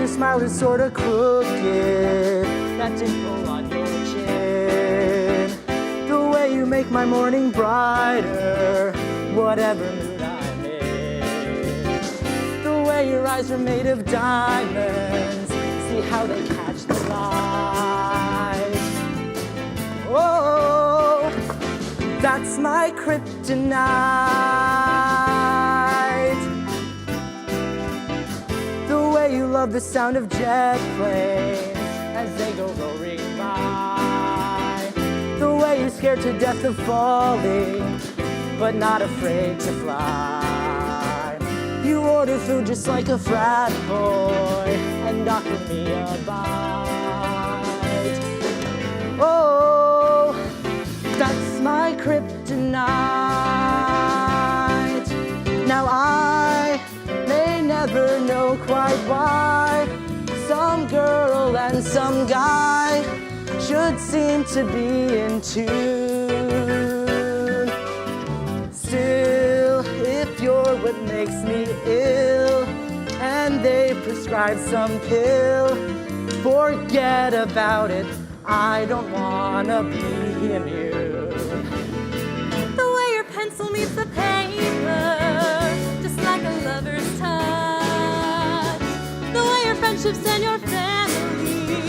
Smile is sorta crooked, that dimple on your chin. The way you make my morning brighter, whatever mood I'm in. The way your eyes are made of diamonds, see how they catch the light. Oh, that's my kryptonite. The way you love the sound of jet planes as they go roaring by. The way you're scared to death of falling, but not afraid to fly. You order food just like a frat boy and offer me a bite. Oh, that's my kryptonite. Now I may never know quite why some girl and some guy should seem to be in tune. Still, if you're what makes me ill and they prescribe some pill, forget about it, I don't wanna be immune. The way your pencil meets the paper, just like a lover's touch. The way your friendships and your family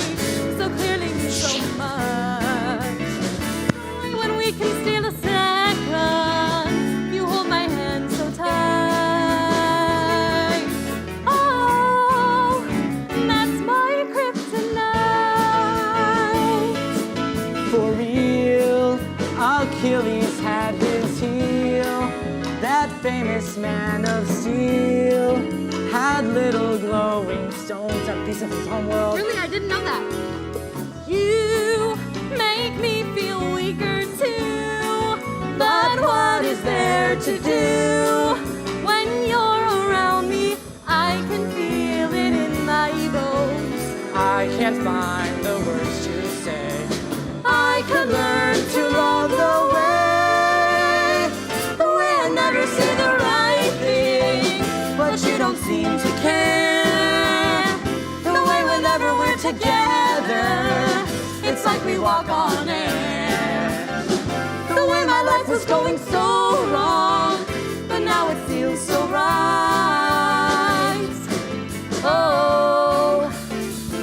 so clearly mean so much. When we can steal a second, you hold my hand so tight. Oh, that's my kryptonite. For real, Achilles had his heel. That famous man of steel had little glowing stones at peace of his homeworld. Really, I didn't know that. You make me feel weaker too, but what is there to do? When you're around me, I can feel it in my bones. I can't find the words to say. I could learn to love the way I never say the right thing, but you don't seem to care. The way whenever we're together, it's like we walk on air. The way my life was going so wrong, but now it feels so right. Oh,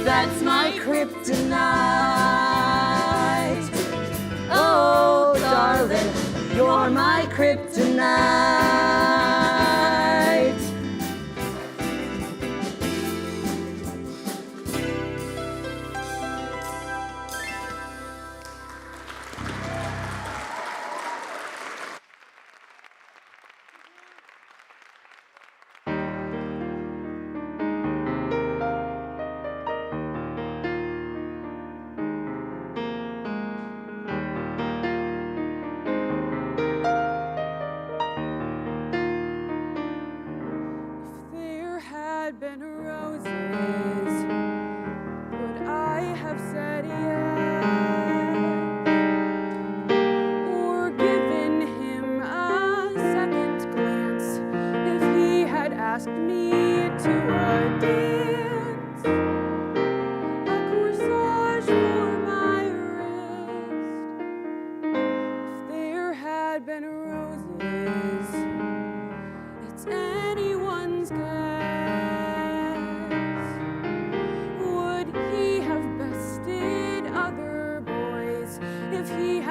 that's my kryptonite. Oh, darling, you're my kryptonite.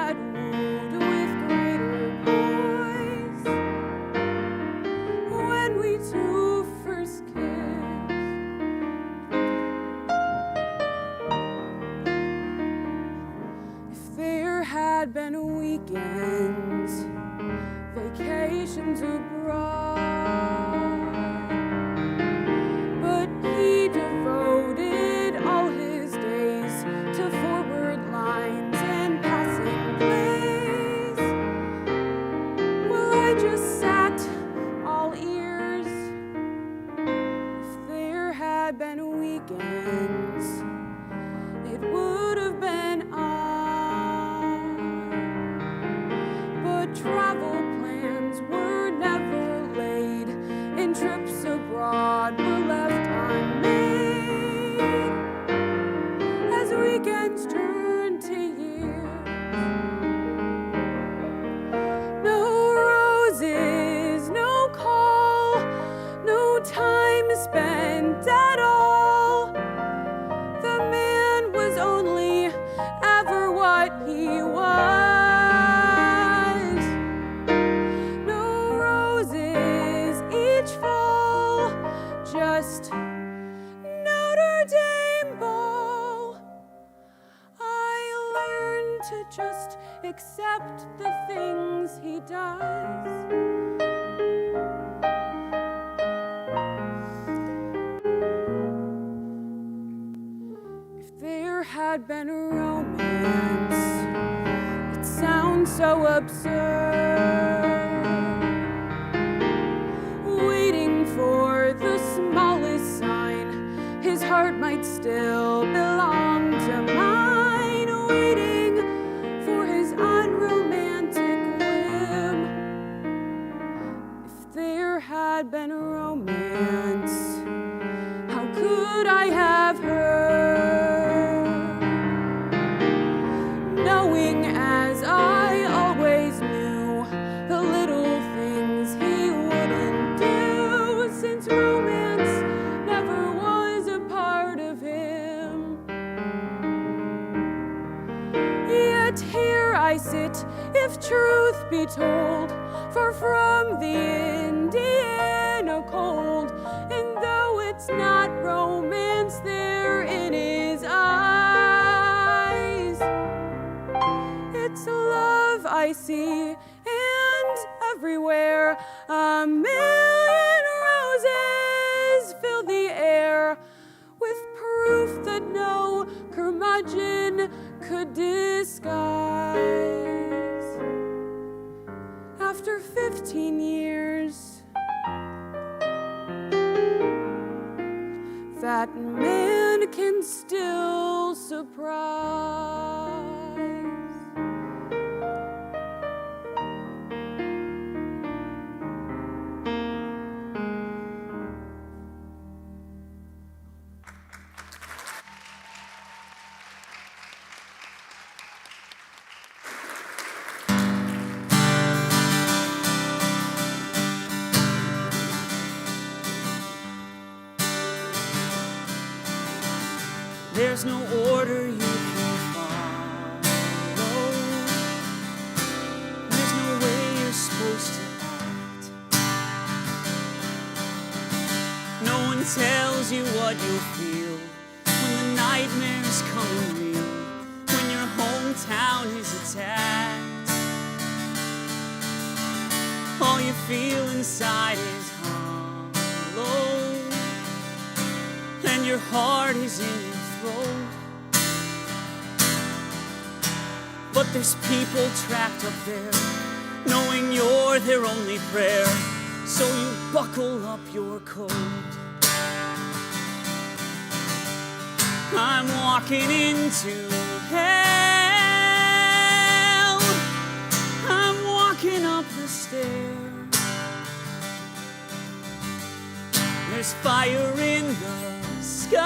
had wooed with greater poise when we two first kissed. If there had been weekends, vacations abroad, but he devoted all his days to forward lines and passing plays. Well, I just sat all ears. If there had been weekends, it would have been on. But travel plans were never laid, and trips abroad were left unmade. As weekends turned to years, no roses, no call, no time spent at all. The man was only ever what he was. No roses each fall, just Notre Dame ball. I learned to just accept the things he does. If there had been a romance, it sounds so absurd. Waiting for the smallest sign, his heart might still belong to mine. Waiting for his unromantic whim. If there had been a romance, how could I have heard? Knowing as I always knew the little things he wouldn't do, since romance never was a part of him. Yet here I sit, if truth be told, far from the Indiana cold. And though it's not romance there in his eyes, it's love I see, and everywhere a million roses fill the air, with proof that no curmudgeon could disguise. After 15 years, that man can still surprise. There's no order you can follow. There's no way you're supposed to act. No one tells you what you'll feel when the nightmares come in real, when your hometown is attacked. All you feel inside is hollow, and your heart is in your throat. But there's people trapped up there, knowing you're their only prayer, so you buckle up your coat. I'm walking into hell, I'm walking up the stairs. There's fire in the sky,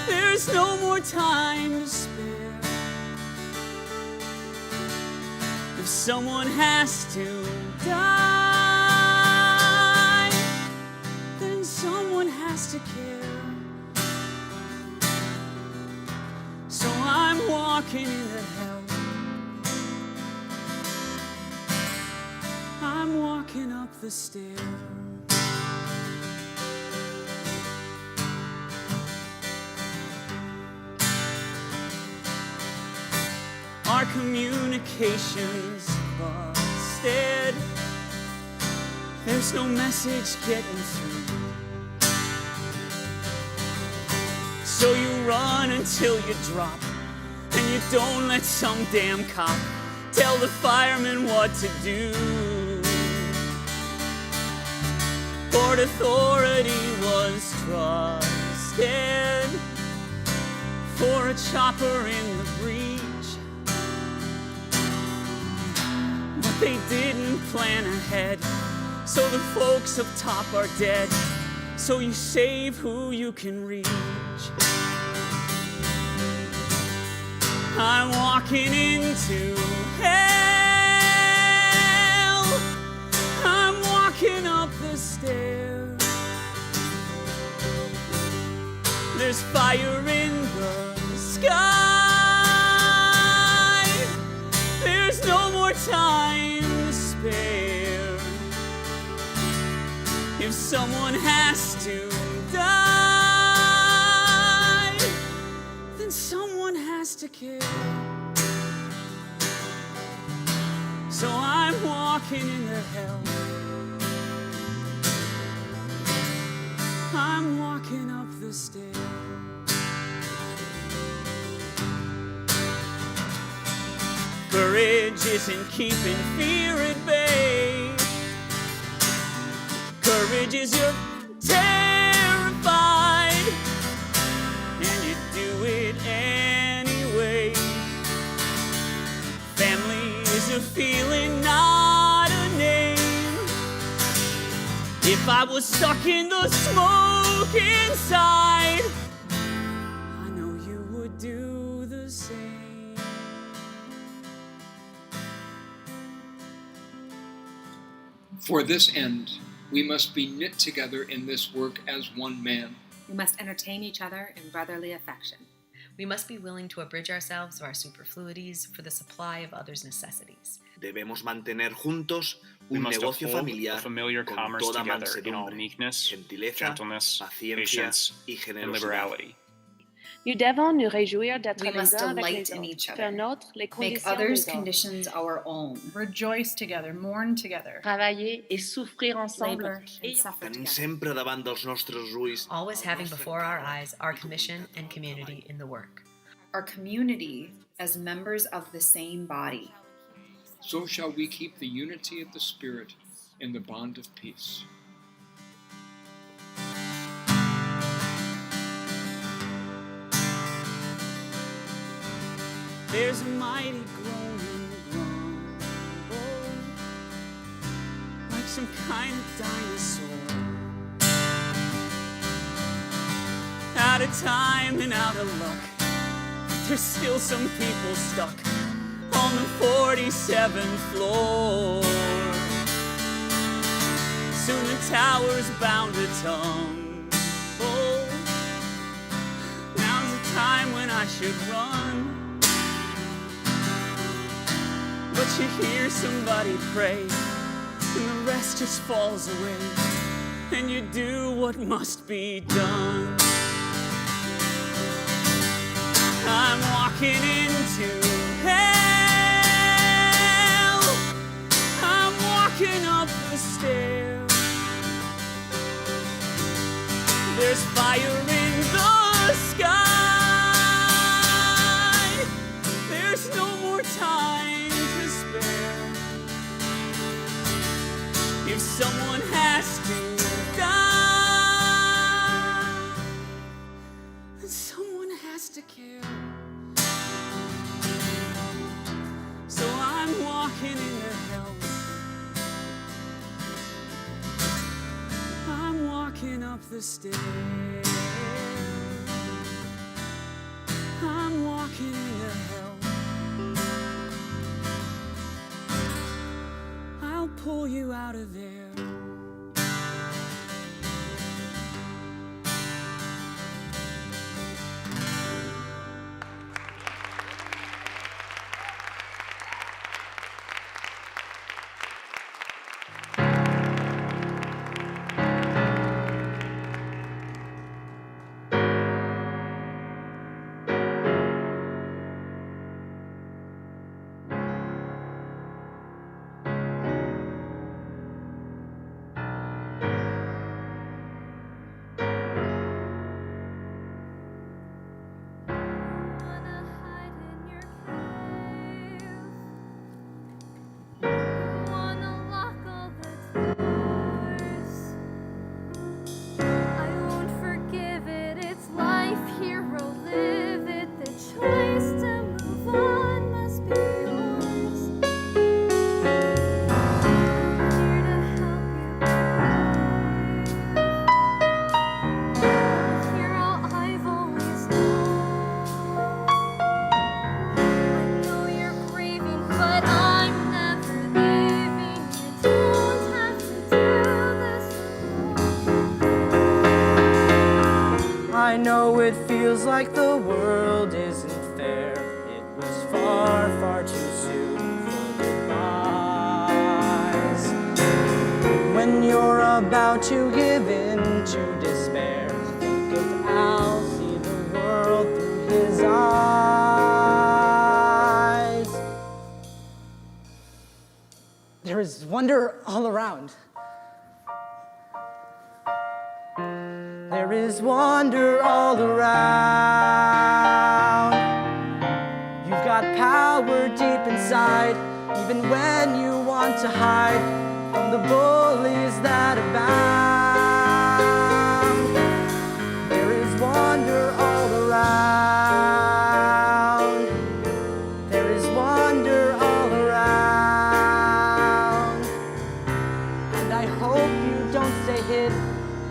there's no more time to spare. If someone has to die, then someone has to care. So I'm walking walking into hell. I'm walking up the stair. Our communications busted. There's no message getting through. So you run until you drop, and you don't let some damn cop tell the firemen what to do. Port Authority was trusted for a chopper in the breach. But they didn't plan ahead, so the folks up top are dead. So you save who you can reach. I'm walking into hell. I'm walking up the stairs. There's fire in the sky. There's no more time to spare. If someone has to die, then someone has to care. So I'm walking into hell. I'm walking up the stairs. Courage isn't keeping fear at bay. Courage is you're terrified, and you do it anyway. Family is a feeling, not a name. If I was stuck in the smoke inside, I know you would do the same. For this end, we must be knit together in this work as one man. We must entertain each other in brotherly affection. We must be willing to abridge ourselves of our superfluities for the supply of others' necessities. Debemos mantener juntos We un must negocio uphold familiar a familiar con commerce toda together in all mansedumbre, meekness, gentileza, gentleness, paciencia patience, y and generosidad. liberality. Nous devons nous réjouir d'être We les must uns avec delight les in autres, each faire other, nôtres les make conditions others' des autres, conditions our own, rejoice together, mourn together, travailler et souffrir ensemble, Labor and suffer Tenim together. sempre davant dels nostres ulls Always el having nostre before our encàrrec eyes our i commission comunitat and del community treball. in the work. our community as members of the same body. So shall we keep the unity of the Spirit in the bond of peace. There's a mighty groaning grumble, like some kind of dinosaur. Out of time and out of luck, but there's still some people stuck on the 47th floor. Soon the tower's bound to tumble. Now's the time when I should run. But you hear somebody pray, and the rest just falls away, and you do what must be done. I'm walking into hell. I'm walking up the stairs. There's fire in the sky. There's no more time to spare. If someone has to die, then someone has to care. So I'm walking into hell. I'm walking up the stairs. I'm walking into hell. I'll pull you out of there. feels like the world isn't fair. It was far, far too soon for goodbyes. When you're about to give in to despair, think of Al, see the world through his eyes. There is wonder all around. There is wonder all around. You've got power deep inside, even when you want to hide from the bullies that abound. There is wonder all around. There is wonder all around. And I hope you don't stay hid,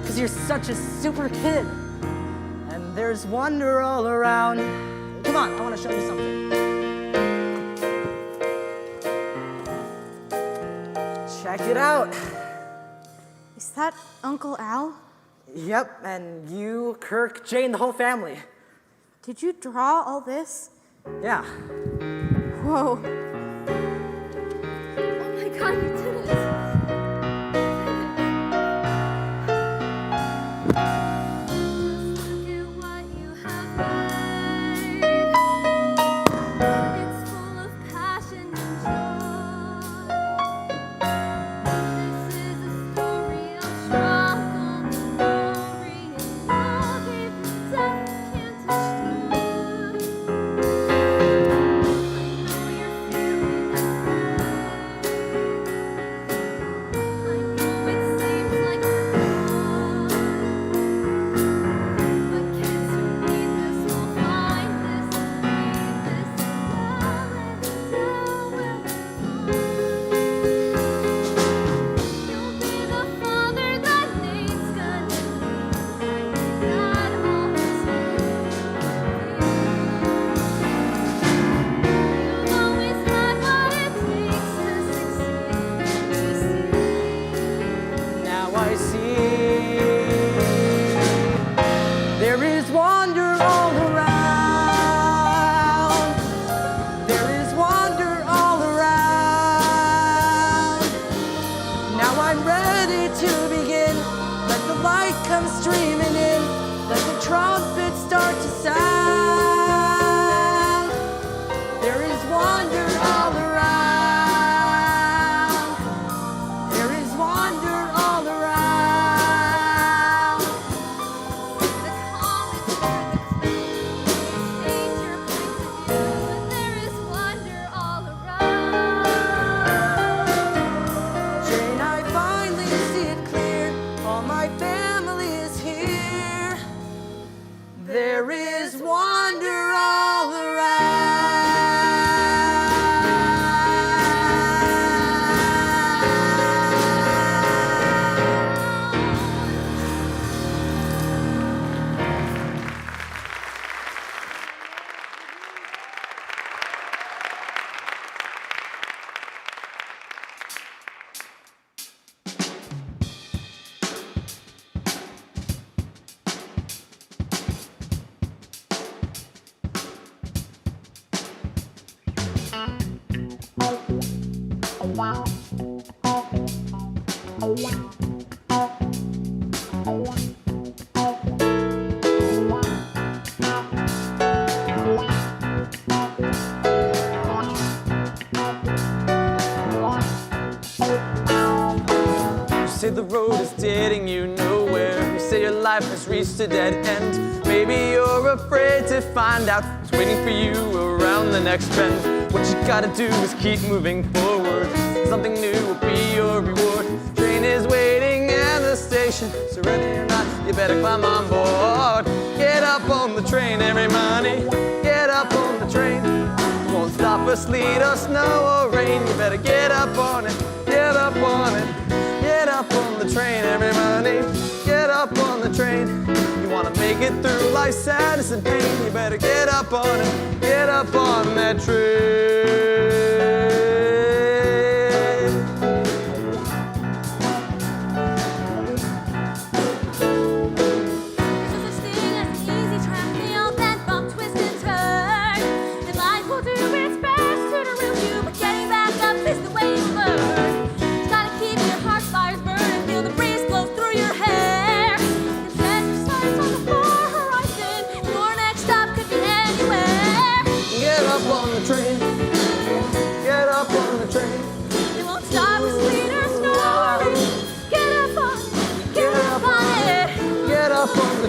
'cause you're such a super kid. And there's wonder all around. Come on, I want to show you something. Check it out. Is that Uncle Al? Yep, and you, Kirk, Jane, the whole family. Did you draw all this? Yeah. Whoa. Oh my God, you did it. say the road is leading you nowhere. You say your life has reached a dead end. Maybe you're afraid to find out who's waiting for you around the next bend. What you gotta do is keep moving forward. Something new will be your reward. Train is waiting at the station, so ready or not, you better climb on board. Get up on the train, everybody. Get up on the train. Won't stop us, sleet or snow or rain. You better get up on it. Get up on it. Get up on the train, everybody. Get up on the train. You wanna make it through life's sadness and pain. You better get up on it. Get up on that train. There's no such thing as an easy track. Nailed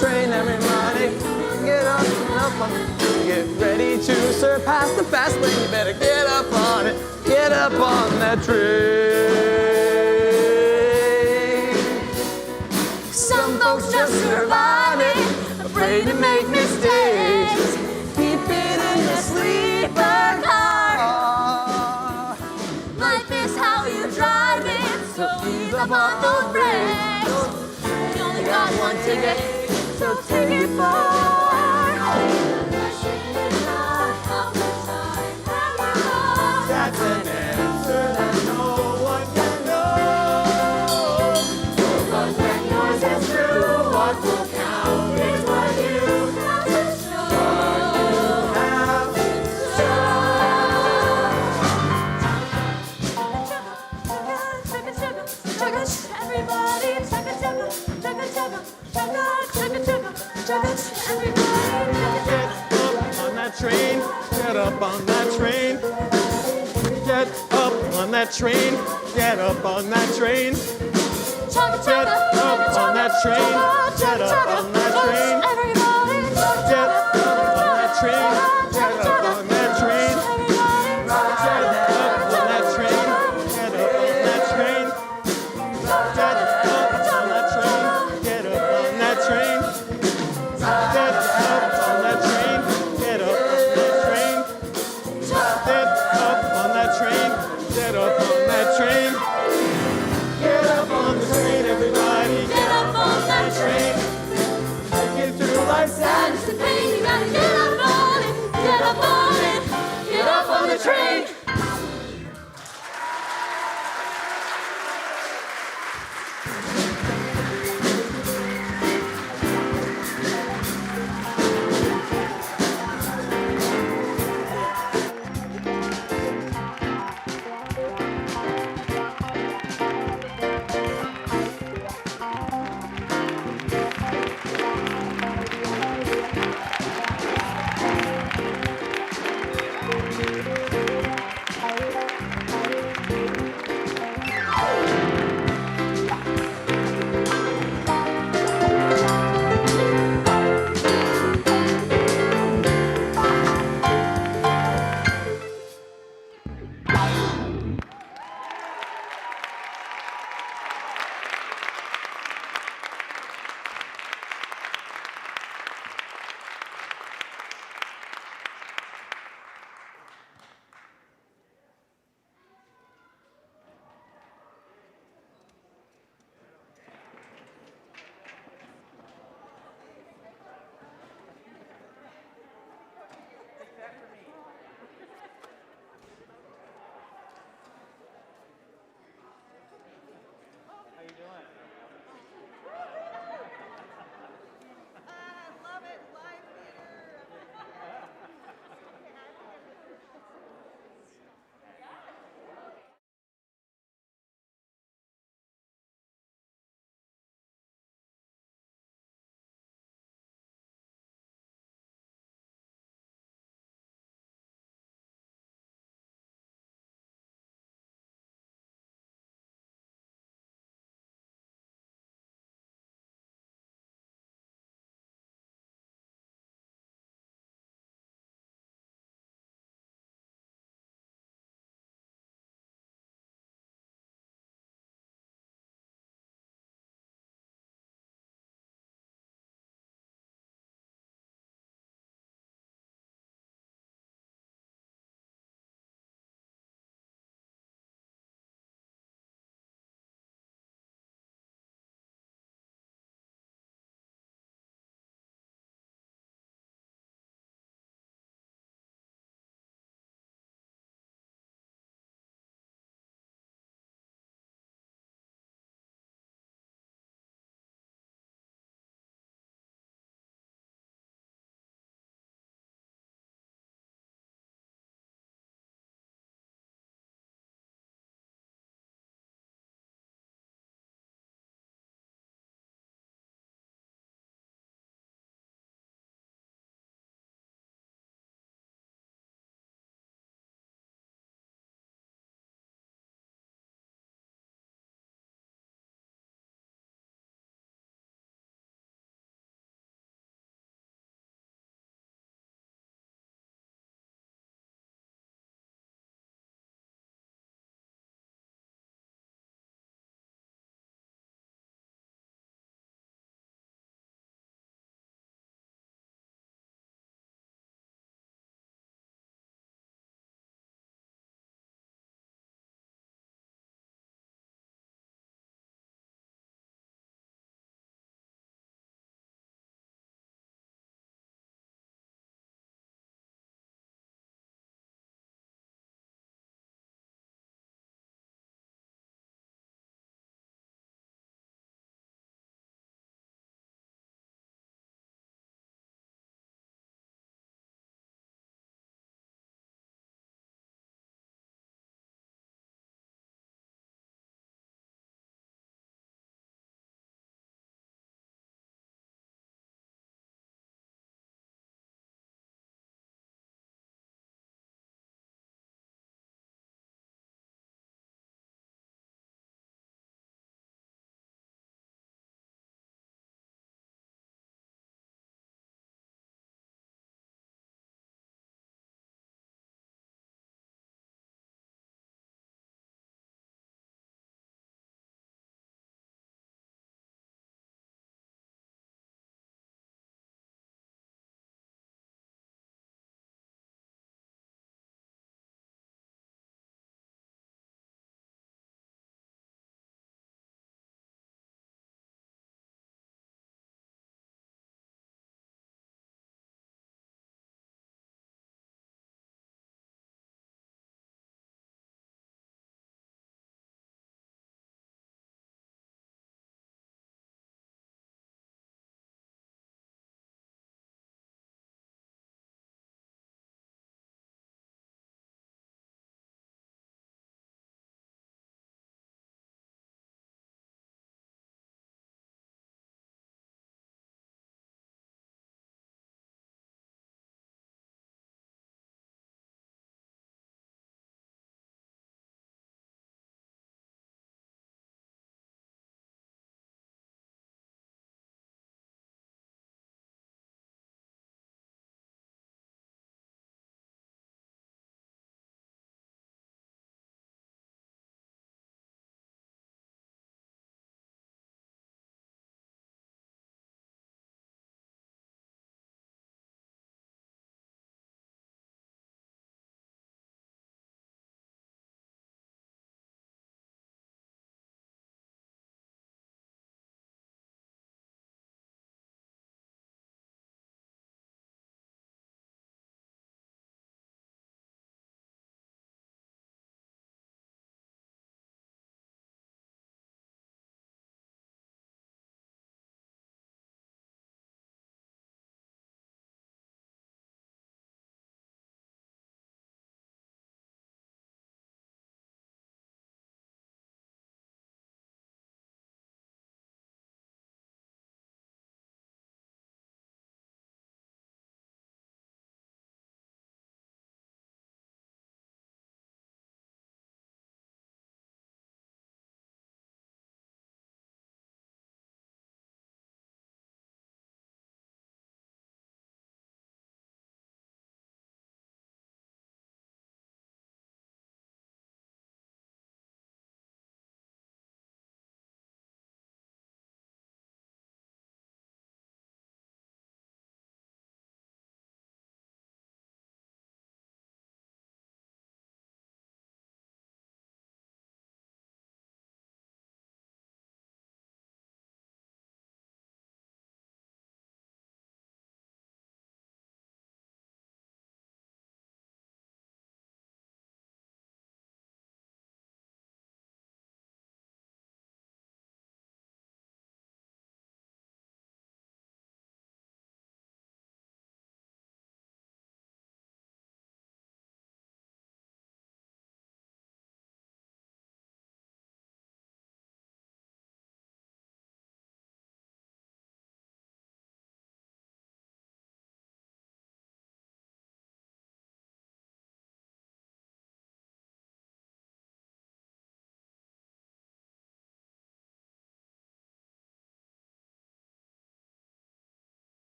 train, everybody. Get up on it. Get ready to surpass the fast lane. You better get up on it. Get up on that train. Some folks just survive it, afraid to make mistakes. Keep it in the sleeper car. Life is how you drive it, so ease up on those brakes. You only got one ticket, so take it far. That's an answer that no one can know. But when yours is true, what will count is what you have to show. Everybody, chugga chugga, chugga chugga, chugga chugga chugga, chugga. Everybody, chugga chugga. On that train, get up on that train. Get up on that train, get up on that train. Get up on that train, get up on that train. Everybody, Get up on that train.